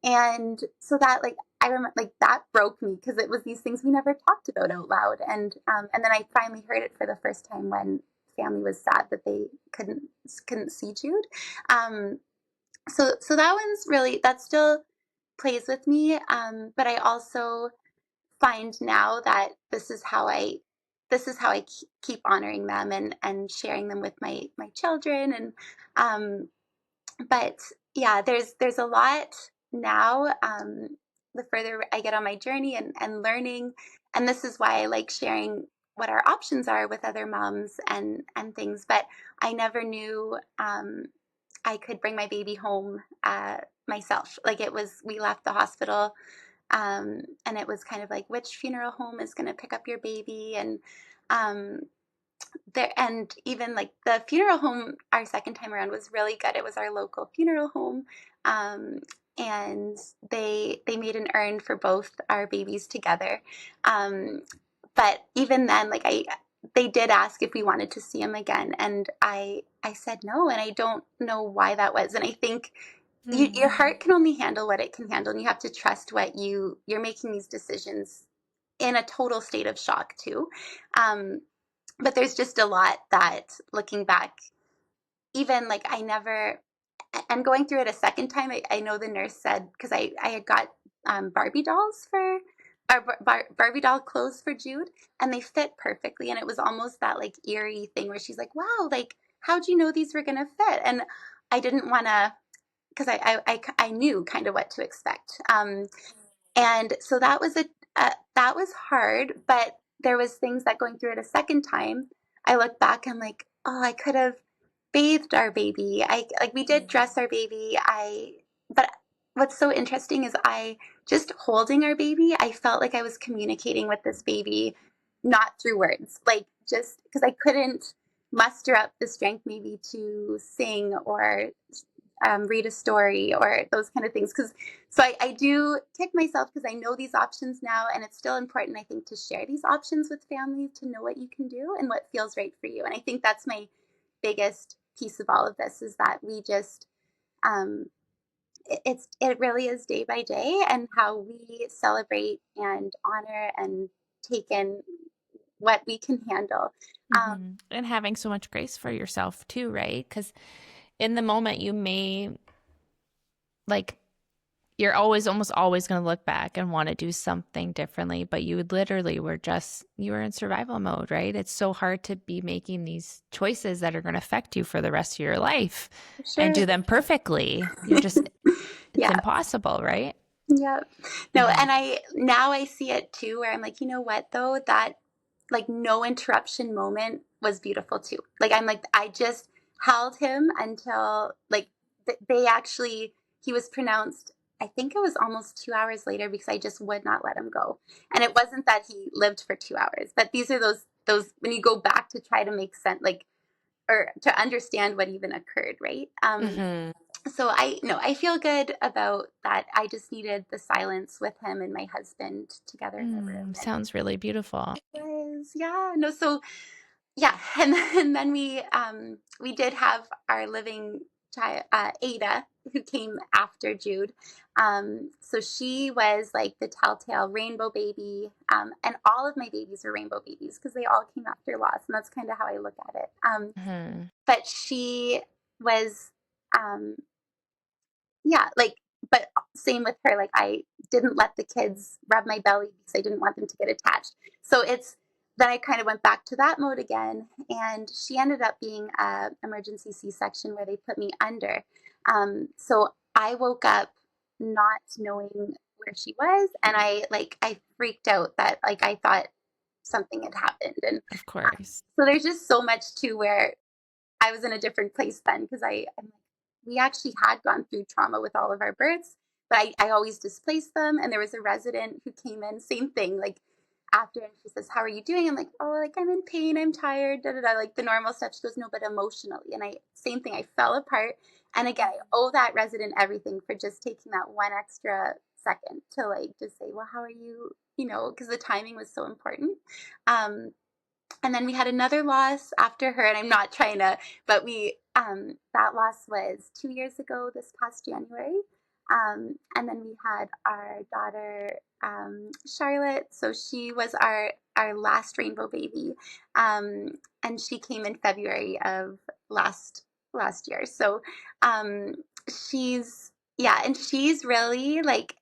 A: And so that, like, I remember, like, that broke me because it was these things we never talked about out loud. And then I finally heard it for the first time when family was sad that they couldn't see Jude. So that one's really, that still plays with me. But I also find now that this is how I keep honoring them and sharing them with my children. And but yeah, there's a lot now. The further I get on my journey and learning, and this is why I like sharing what our options are with other moms and things. But I never knew I could bring my baby home myself. Like, we left the hospital, and it was kind of like, which funeral home is going to pick up your baby? Um, and even like the funeral home our second time around was really good. It was our local funeral home. Um, and they made an urn for both our babies together. But even then, like, they did ask if we wanted to see him again, and I said no, and I don't know why that was. And I think your heart can only handle what it can handle, and you have to trust what you're making these decisions in a total state of shock too. But there's just a lot that, looking back, even like, I never, and going through it a second time, I know the nurse said, because I had got Barbie dolls Barbie doll clothes for Jude, and they fit perfectly. And it was almost that like eerie thing where she's like, wow, like, how'd you know these were going to fit? And I didn't want to, because I knew kind of what to expect. And so that was hard, but there was things that, going through it a second time, I look back, I'm like, oh, I could have bathed our baby. We did dress our baby. But what's so interesting is, I just holding our baby, I felt like I was communicating with this baby, not through words, like, just because I couldn't muster up the strength maybe to sing or read a story or those kind of things. So I do kick myself because I know these options now, and it's still important, I think, to share these options with family to know what you can do and what feels right for you. And I think that's my biggest piece of all of this is that we just um, it really is day by day and how we celebrate and honor and take in what we can handle.
B: And having so much grace for yourself too, right? Because in the moment you may like you're almost always going to look back and want to do something differently, but you literally you were in survival mode, right? It's so hard to be making these choices that are going to affect you for the rest of your life and
A: Sure.
B: do them perfectly. It's
A: Yeah.
B: impossible, right?
A: Yeah. No,
B: Mm-hmm.
A: and I see it too, where I'm like, you know what though, that like no interruption moment was beautiful too. Like I'm like, I just held him until like they actually, he was pronounced, I think it was almost 2 hours later because I just would not let him go. And it wasn't that he lived for 2 hours, but these are those, when you go back to try to make sense, like, or to understand what even occurred, right?
B: Mm-hmm.
A: So I feel good about that. I just needed the silence with him and my husband together in the room. And
B: Sounds really beautiful.
A: it was, yeah, no, so yeah, and then we did have our living child, Ada, who came after Jude. So she was like the telltale rainbow baby, and all of my babies were rainbow babies because they all came after loss, and that's kind of how I look at it.
B: Mm-hmm.
A: But she was, um, yeah, like, but same with her. Like, I didn't let the kids rub my belly because I didn't want them to get attached. So then I kind of went back to that mode again. And she ended up being a emergency C-section where they put me under. So I woke up not knowing where she was. And I freaked out that like, I thought something had happened. And
B: Of course.
A: so there's just so much to where I was in a different place then because I'm like, we actually had gone through trauma with all of our births, but I always displaced them. And there was a resident who came in, same thing, like after, and she says, "How are you doing?" I'm like, "Oh, like I'm in pain, I'm tired, da da da," like the normal stuff. She goes, "No, but emotionally." And same thing, I fell apart. And again, I owe that resident everything for just taking that one extra second to like just say, "Well, how are you?" Because the timing was so important. Um, and then we had another loss after her, and I'm not trying to, but that loss was 2 years ago this past January. And then we had our daughter, Charlotte. So she was our last rainbow baby. And she came in February of last year. So um, yeah, and she's really like,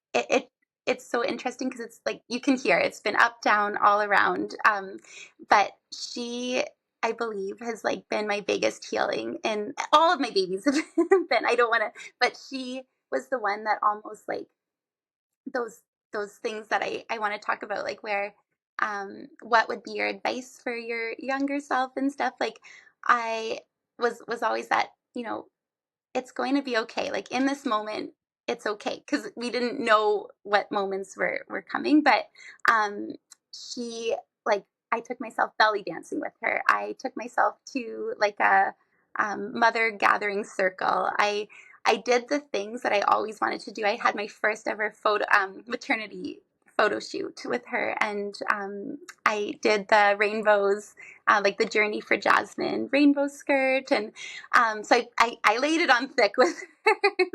A: it's so interesting because it's like you can hear it's been up, down, all around. But she, I believe, has like been my biggest healing, and all of my babies have been. I don't want to, but she was the one that almost like those those things that I want to talk about, like where what would be your advice for your younger self and stuff. Like I was always that, it's going to be okay. Like in this moment, it's okay because we didn't know what moments were coming. But she like I took myself belly dancing with her. I took myself to like a mother gathering circle. I did the things that I always wanted to do. I had my first ever maternity photo shoot with her, and I did the rainbows, like the Journey for Jasmine rainbow skirt, and so I laid it on thick with her.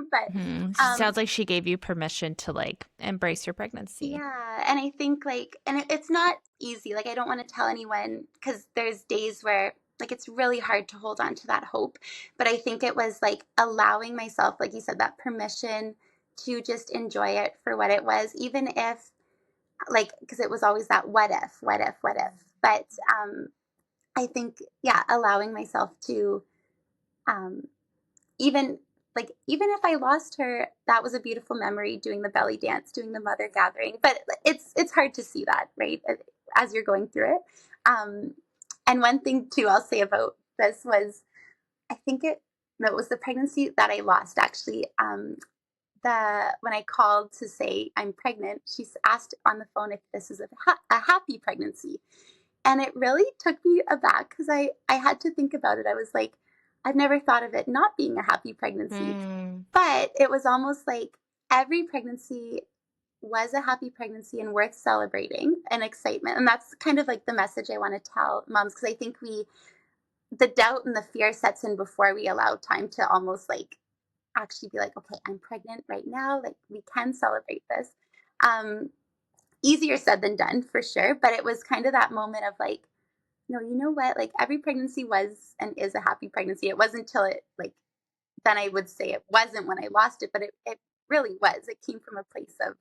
A: But
B: Sounds like she gave you permission to like embrace your pregnancy.
A: yeah, and I think like, and it's not easy. Like I don't want to tell anyone because there's days where like it's really hard to hold on to that hope. But I think it was like allowing myself, like you said, that permission to just enjoy it for what it was, even if like, because it was always that what if. But I think, yeah, allowing myself to um, even even if I lost her, that was a beautiful memory doing the belly dance, doing the mother gathering. But it's hard to see that, right? As you're going through it. Um, and one thing too I'll say about this was I think no, it was the pregnancy that I lost actually. When I called to say I'm pregnant, she asked on the phone if this is a happy pregnancy. And it really took me aback because I had to think about it. I was like, I've never thought of it not being a happy pregnancy,
B: Mm.
A: but it was almost like every pregnancy was a happy pregnancy and worth celebrating and excitement. And that's kind of like the message I want to tell moms, because I think the doubt and the fear sets in before we allow time to almost like actually be like, okay, I'm pregnant right now. Like we can celebrate this. Um, Easier said than done for sure. But it was kind of that moment of like, no, you know what? Like every pregnancy was and is a happy pregnancy. It wasn't until it like, then I would say it wasn't when I lost it, but it really was. It came from a place of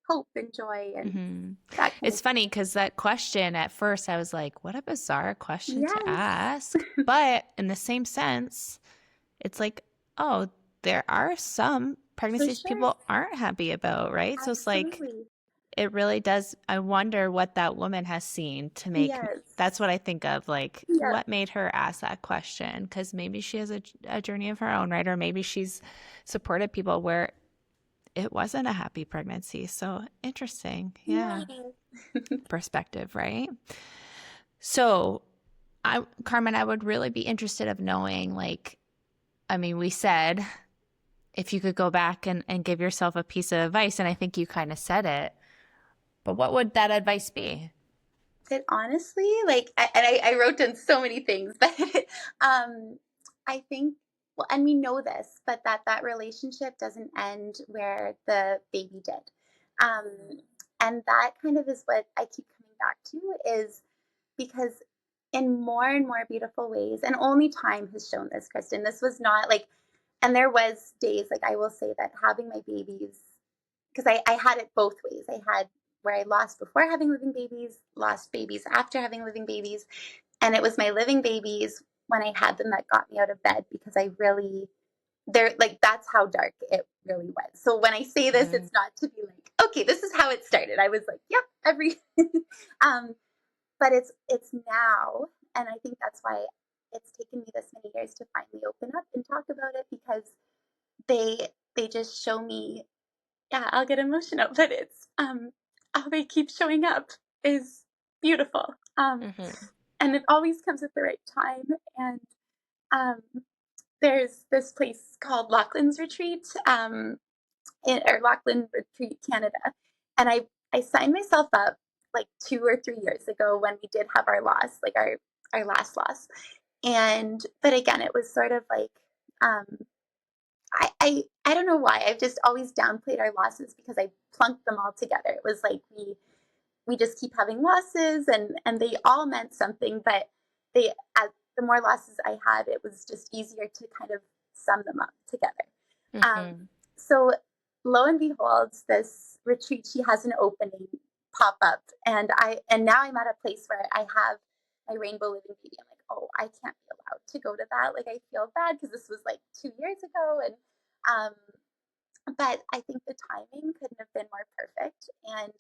A: hope and joy and
B: Mm-hmm.
A: that kind of
B: It's funny because that question at first I was like, what a bizarre question to
A: yes,
B: ask. But in the same sense, it's like, oh, there are some
A: for
B: pregnancies
A: sure.
B: people aren't happy about, right? So it's like,
A: Absolutely.
B: it really does. I wonder what that woman has seen to make.
A: Yes.
B: That's what I think of. Like,
A: Yeah.
B: what made her ask that question? Because maybe she has a journey of her own, right? Or maybe she's supported people where it wasn't a happy pregnancy. So interesting. Yeah.
A: Yeah.
B: Perspective, right? So, Carmen, I would really be interested of knowing, like, I mean, we said if you could go back and give yourself a piece of advice, and I think you kind of said it, but what would that advice be?
A: It honestly, like, I wrote down so many things, but um, I think, well, and we know this, but that relationship doesn't end where the baby did. Um, and that kind of is what I keep coming back to is because in more and more beautiful ways, and only time has shown this, Kristen, this was not like, and there was days, like I will say that having my babies, because I had it both ways. I had where I lost before having living babies, lost babies after having living babies. And it was my living babies when I had them that got me out of bed because I really, they're like, that's how dark it really was. So when I say this,
B: Mhm.
A: it's not to be like, okay, this is how it started. I was like, yep, um, but it's now. And I think that's why it's taken me this many years to finally open up and talk about it because they just show me, yeah, I'll get emotional, but it's how they keep showing up is beautiful.
B: Mhm.
A: And it always comes at the right time. And um, there's this place called Lachlan's Retreat, or Lachlan Retreat Canada, and I signed myself up like 2 or 3 years ago when we did have our loss, like our last loss. And but again, it was sort of like um, I don't know why. I've just always downplayed our losses because I plunked them all together. It was like we just keep having losses and they all meant something, but they as the more losses I had, it was just easier to kind of sum them up together. Um,
B: Mhm.
A: so lo and behold, this retreat she has an opening pop up, and now I'm at a place where I have my rainbow living baby. I'm like, oh, I can't be allowed to go to that. Like I feel bad because this was like 2 years ago, and um, but I think the timing couldn't have been more perfect. And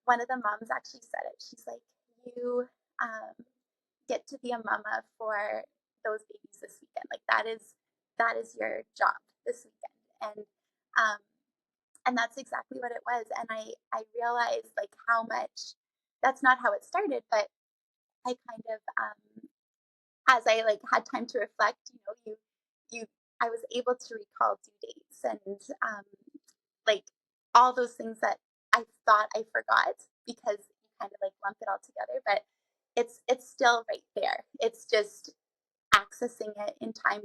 A: one of the moms actually said it. She's like, you um, get to be a mama for those babies this weekend. Like that is your job this weekend. Um, and that's exactly what it was. And I realized like how much that's not how it started, but I kind of as I like had time to reflect, you I was able to recall due dates and like all those things that I thought I forgot because you kind of like lump it all together, but it's still right there. It's just accessing it in time.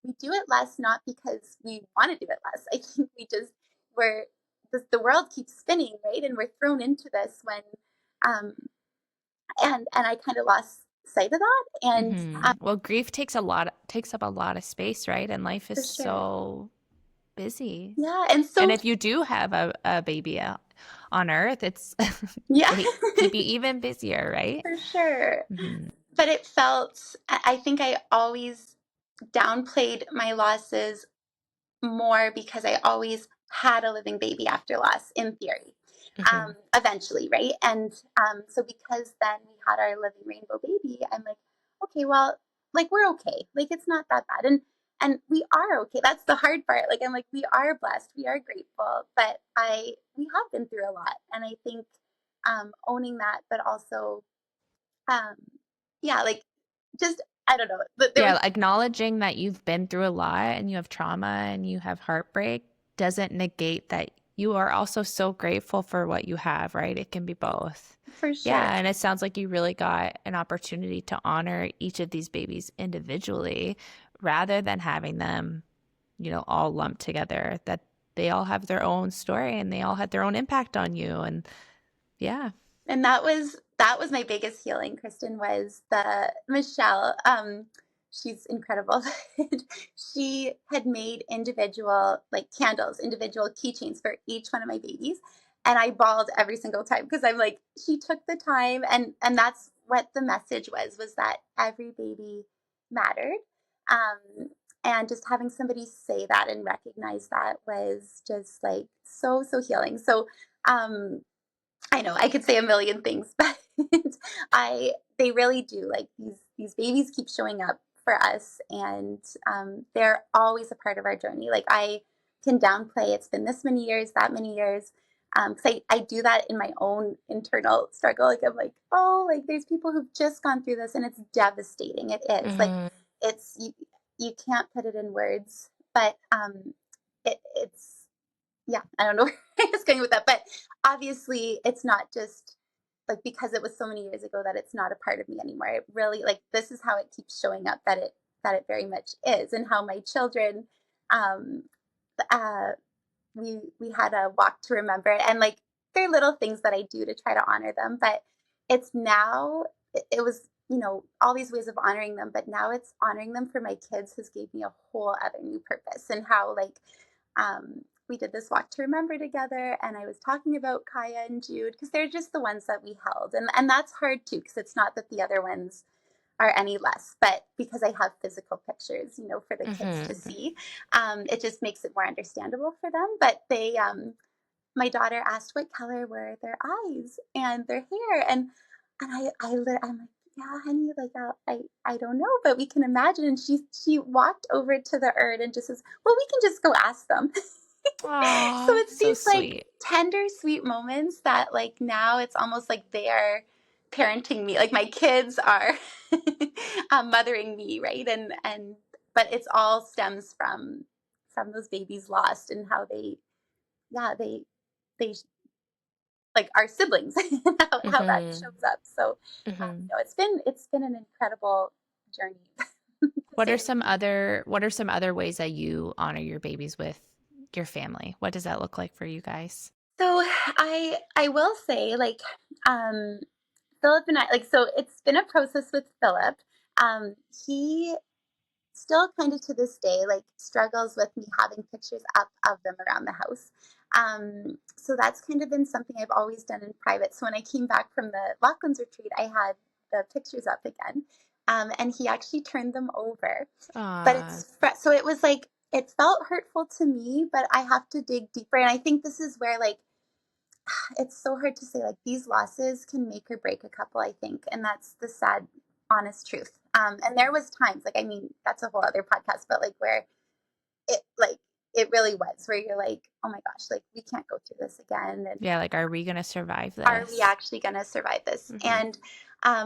A: We do it less not because we want to do it less. I think we're the world keeps spinning, right? And we're thrown into this when um and I kind of lost sight of that and
B: Well, grief takes up a lot of space, right? And life is
A: for sure.
B: so busy.
A: Yeah, and
B: And
A: so
B: if you do have a baby on Earth, it's
A: yeah,
B: it could be even busier, right?
A: for sure.
B: Hmm.
A: But it felt I think I always downplayed my losses more because I always had a living baby after loss in theory.
B: Hmm.
A: Eventually, right? And so because then we had our living rainbow baby, I'm like, okay, well, like we're okay. Like it's not that bad. And we are okay. That's the hard part. Like I'm like, we are blessed, we are grateful, but we have been through a lot. And I think owning that, but also um yeah, like just I don't know. But there was,
B: Yeah, acknowledging that you've been through a lot and you have trauma and you have heartbreak doesn't negate that you are also so grateful for what you have, right? It can be both.
A: for sure.
B: Yeah, and it sounds like you really got an opportunity to honor each of these babies individually rather than having them, all lumped together, that they all have their own story and they all had their own impact on you. And yeah.
A: And that was my biggest healing, Kristen, was the Michelle. She's incredible. She had made individual like candles, individual keychains for each one of my babies. And I bawled every single time because I'm like, she took the time, and that's what the message was that every baby mattered. And just having somebody say that and recognize that was just like so healing. So um I know I could say a million things, but I they really do, like, these babies keep showing up for us, and they're always a part of our journey. Like, I can downplay it's been this many years, that many years, because I do that in my own internal struggle. Like, I'm like, oh, like, there's people who've just gone through this, and it's devastating. It is like
B: Hmm.
A: it's you can't put it in words, but it's yeah, I don't know where I was going with that, but obviously it's not just like because it was so many years ago that it's not a part of me anymore. It really like this is how it keeps showing up that it very much is, and how my children, um, uh, we had a walk to remember it, and like they're little things that I do to try to honor them, but it's now it was all these ways of honoring them, but now it's honoring them for my kids has gave me a whole other new purpose, and how like we did this walk to remember together, and I was talking about Kaia and Jude because they're just the ones that we held, and that's hard too because it's not that the other ones are any less, but because I have physical pictures, for the kids to
B: Hmm.
A: see, it just makes it more understandable for them. But my daughter asked what color were their eyes and their hair, I'm like, yeah, honey, like I don't know, but we can imagine. And she walked over to the urn and just says, well, we can just go ask them. So
B: Aw,
A: it's
B: so
A: these like
B: sweet.
A: tender, sweet moments that like now it's almost like they are parenting me. Like my kids are mothering me, right? And but it's all stems from those babies lost and how yeah, they like our siblings, how that
B: Hmm.
A: shows up. So
B: Hmm.
A: it's been an incredible journey to
B: What
A: say
B: are
A: the
B: some
A: least.
B: other ways that you honor your babies with your family? What does that look like for you guys?
A: So I will say like um Philip and I like so it's been a process with Philip. He still kind of to this day like struggles with me having pictures up of them around the house. So that's kind of been something I've always done in private. So when I came back from the Lachlan's retreat, I had the pictures up again, and he actually turned them over. But
B: Ah,
A: so it was like it felt hurtful to me, but I have to dig deeper, and I think this is where like it's so hard to say like these losses can make or break a couple, I think, and that's the sad honest truth. And there was times like I mean that's a whole other podcast, but like where it really was where you're like, oh my gosh, like we can't go through this again, and
B: yeah, like, are we gonna survive
A: are we
B: this?
A: actually going to survive this?
B: Hmm.
A: And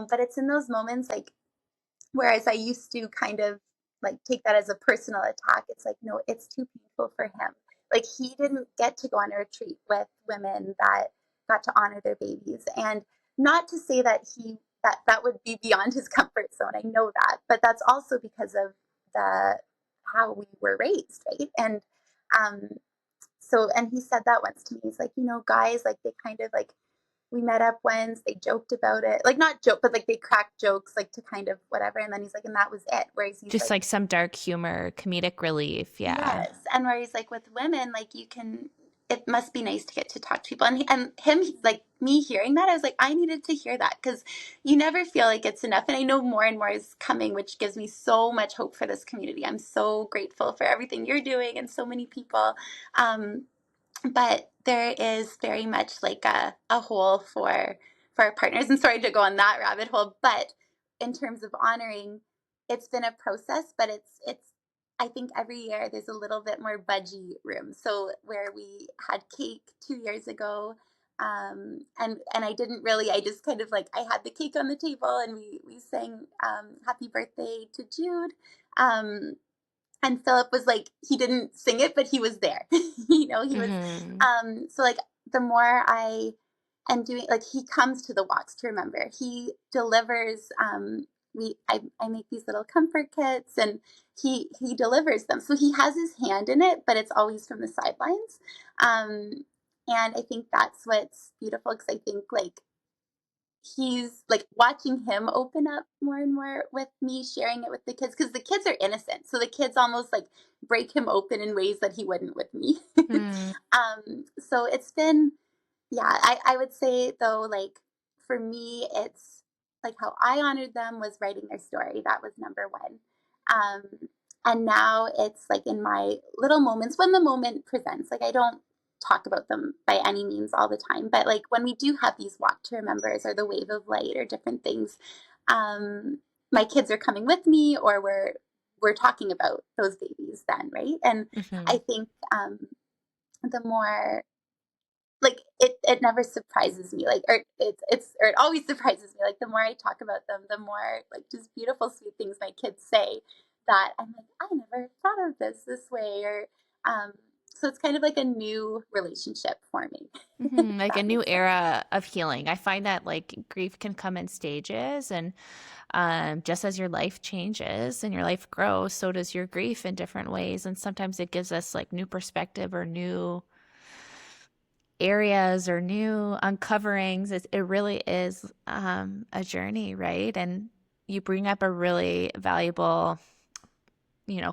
A: but it's in those moments like whereas I used to kind of like take that as a personal attack, it's like, no, it's too painful for him. Like he didn't get to go on a retreat with women that got to honor their babies. And not to say that that would be beyond his comfort zone. I know that, but that's also because of the how we were raised, right? And um and he said that once to me. He's like, guys, like they kind of like we met up once, they joked about it. Like not joke, but like they cracked jokes like to kind of whatever. And then he's like, and that was it. Whereas he's
B: Just
A: like,
B: like some dark humor, comedic relief. Yeah.
A: yes. And where he's like with women, like you can it must be nice to get to talk to people. And him like me hearing that, I was like, I needed to hear that because you never feel like it's enough. And I know more and more is coming, which gives me so much hope for this community. I'm so grateful for everything you're doing and so many people. Um, but there is very much like a hole for our partners, and sorry to go on that rabbit hole, but in terms of honoring, it's been a process, but it's I think every year there's a little bit more budgie room. So where we had cake 2 years ago, And I didn't really, I just kind of like, I had the cake on the table and we sang Happy Birthday to Jude. And Philip was like, he didn't sing it, but he was there. He was,
B: Mm-hmm.
A: so like the more I am doing, like he comes to the walks to remember, he delivers, I make these little comfort kits and he delivers them. So he has his hand in it, but it's always from the sidelines. And I think that's what's beautiful because I think like he's like watching him open up more and more with me, sharing it with the kids because the kids are innocent. So the kids almost like break him open in ways that he wouldn't with me.
B: Mm-hmm.
A: So it's been, yeah, I would say though, like for me, it's like how I honored them was writing their story. That was number one. Um, and now it's like in my little moments when the moment presents, like I don't talk about them by any means all the time, but like when we do have these walk to remembers or the wave of light or different things, um, my kids are coming with me or we're talking about those babies then, right? And
B: Mm-hmm.
A: I think the more like it never surprises me like or it always surprises me like the more I talk about them the more like just beautiful sweet things my kids say that I'm like I never thought of this way or um so it's kind of like a new relationship forming if
B: Mm-hmm. Like a
A: that
B: new
A: makes sense.
B: era of healing. I find that like grief can come in stages, and just as your life changes and your life grows, so does your grief in different ways. And sometimes it gives us like new perspective or new areas or new uncoverings. It really is a journey, right? And you bring up a really valuable,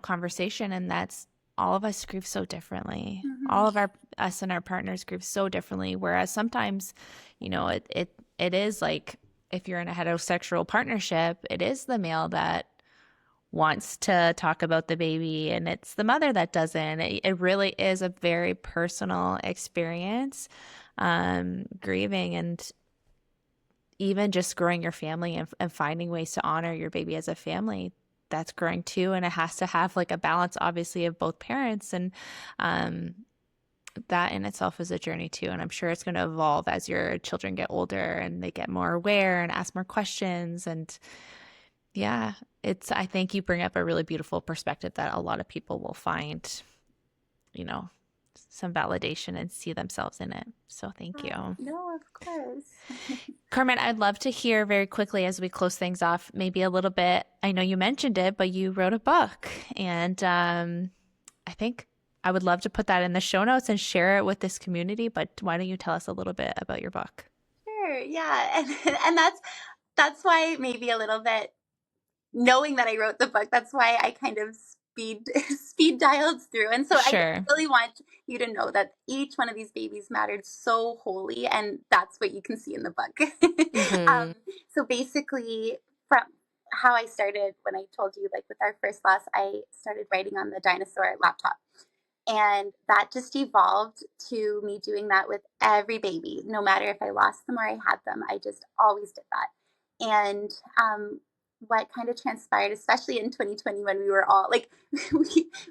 B: conversation, and that's all of us grieve so differently.
A: Mm-hmm.
B: All of us and our partners grieve so differently. Whereas sometimes, it is like if you're in a heterosexual partnership, it is the male that wants to talk about the baby and it's the mother that doesn't. It really is a very personal experience, grieving and even just growing your family and finding ways to honor your baby as a family. That's growing too. And it has to have like a balance, obviously, of both parents. And um, that in itself is a journey too. And I'm sure it's going to evolve as your children get older and they get more aware and ask more questions. And yeah, I think you bring up a really beautiful perspective that a lot of people will find, you know, some validation and see themselves in it. So thank you.
A: No, of course.
B: Carmen, I'd love to hear very quickly as we close things off, maybe a little bit. I know you mentioned it, but you wrote a book. And I think I would love to put that in the show notes and share it with this community. But why don't you tell us a little bit about your book?
A: Sure, yeah. And that's why maybe a little bit knowing that I wrote the book, that's why I kind of speed dialed through. And so I
B: Sure.
A: really want you to know that each one of these babies mattered so wholly, and that's what you can see in the book.
B: Mm-hmm.
A: So basically, from how I started when I told you, like with our first loss, I started writing on the dinosaur laptop. And that just evolved to me doing that with every baby, no matter if I lost them or I had them. I just always did that. And what kind of transpired, especially in 2020 when we were all like,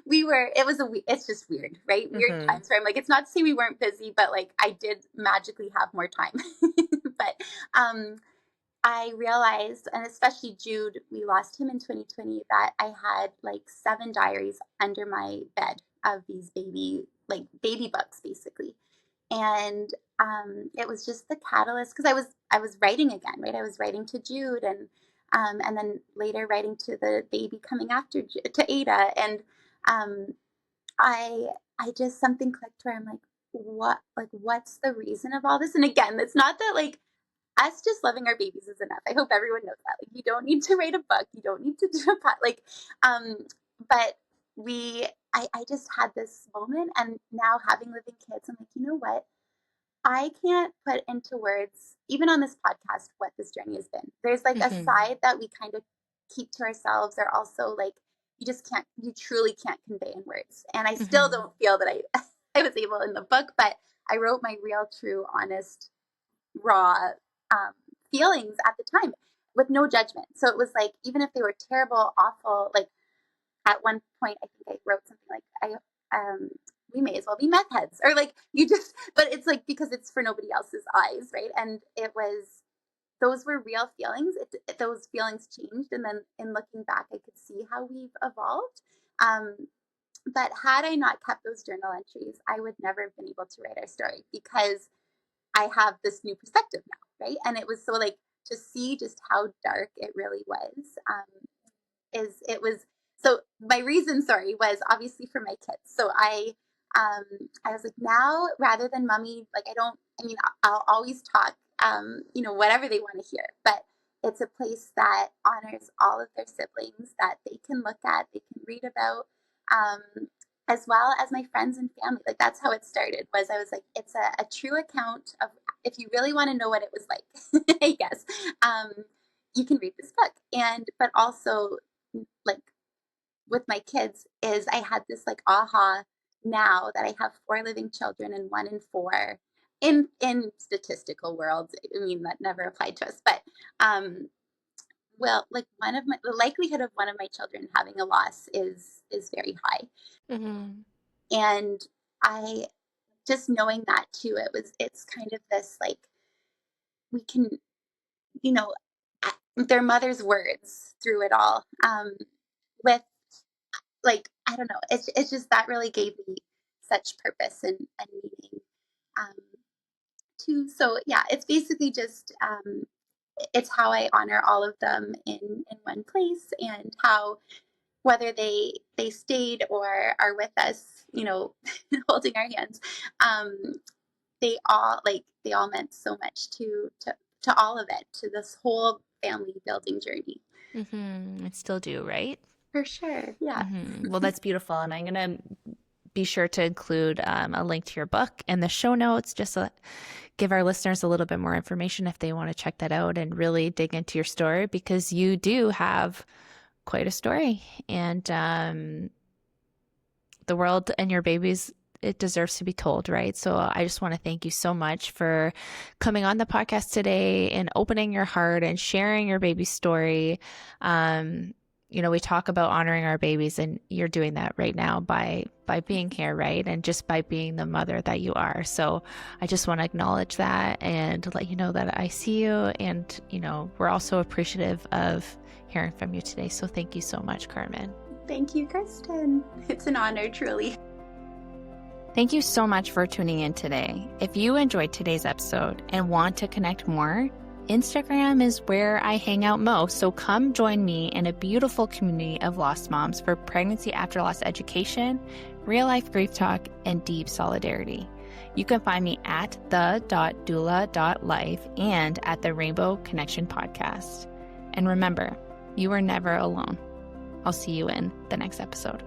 A: it's just weird, right? Weird
B: Mm-hmm.
A: times where I'm like, it's not to say we weren't busy, but like I did magically have more time. But I realized, and especially Jude, we lost him in 2020, that I had like 7 diaries under my bed of these baby books, basically. And it was just the catalyst because I was writing again, right? I was writing to Jude and then later writing to the baby coming after to Ada, and um, I I just something clicked where I'm what's the reason of all this? And again, it's not that like us just loving our babies is enough. I hope everyone knows that. Like, you don't need to write a book. You don't need to do a like, but I just had this moment, and now having living kids, I'm like, you know what? I can't put into words, even on this podcast, what this journey has been. There's like a
B: Mm-hmm.
A: side that we kind of keep to ourselves, or also like you truly can't convey in words. And I still
B: Mm-hmm.
A: don't feel that I, I was able in the book, but I wrote my real, true, honest raw um, feelings at the time with no judgment. So it was like, even if they were terrible, awful, like at one point, I think I wrote something like, we may as well be meth heads, or like but it's like because it's for nobody else's eyes, right? And those were real feelings. Those feelings changed, and then in looking back, I could see how we've evolved. But had I not kept those journal entries, I would never have been able to write our story, because I have this new perspective now, right? And it was so like to see just how dark it really was. It was so my reason, sorry, was obviously for my kids. So I was like, now rather than mommy, like I mean, I'll always talk, whatever they want to hear, but it's a place that honors all of their siblings that they can look at, they can read about, as well as my friends and family. Like that's how it started. Was I was like, it's a true account of, if you really want to know what it was like, I guess, you can read this book. But also, like with my kids, is I had this like aha now that I have 4 living children and 1 in 4 in statistical worlds. I mean, that never applied to us, but well, like the likelihood of one of my children having a loss is very high.
B: Mm-hmm.
A: And I just knowing that too, it's kind of this like, we can, their mother's words through it all, with like, I don't know, it's just that really gave me such purpose and meaning, too. So yeah, it's basically just, it's how I honor all of them in one place, and how, whether they stayed or are with us, holding our hands, they all meant so much to all of it, to this whole family building journey.
B: Mm-hmm. I still do, right?
A: For sure. Yeah.
B: Mm-hmm. Well, that's beautiful. And I'm going to be sure to include a link to your book in the show notes, just to give our listeners a little bit more information if they want to check that out and really dig into your story, because you do have quite a story, and the world and your babies, it deserves to be told, right? So I just want to thank you so much for coming on the podcast today and opening your heart and sharing your baby's story. We talk about honoring our babies, and you're doing that right now by being here, right? And just by being the mother that you are. So I just want to acknowledge that and let you know that I see you, and, we're also appreciative of hearing from you today. So thank you so much, Carmen.
A: Thank you, Kristen. It's an honor, truly.
B: Thank you so much for tuning in today. If you enjoyed today's episode and want to connect more, Instagram is where I hang out most. So come join me in a beautiful community of lost moms for pregnancy after loss education, real life grief talk, and deep solidarity. You can find me at the.doula.life and at the Rainbow Connection Podcast. And remember, you are never alone. I'll see you in the next episode.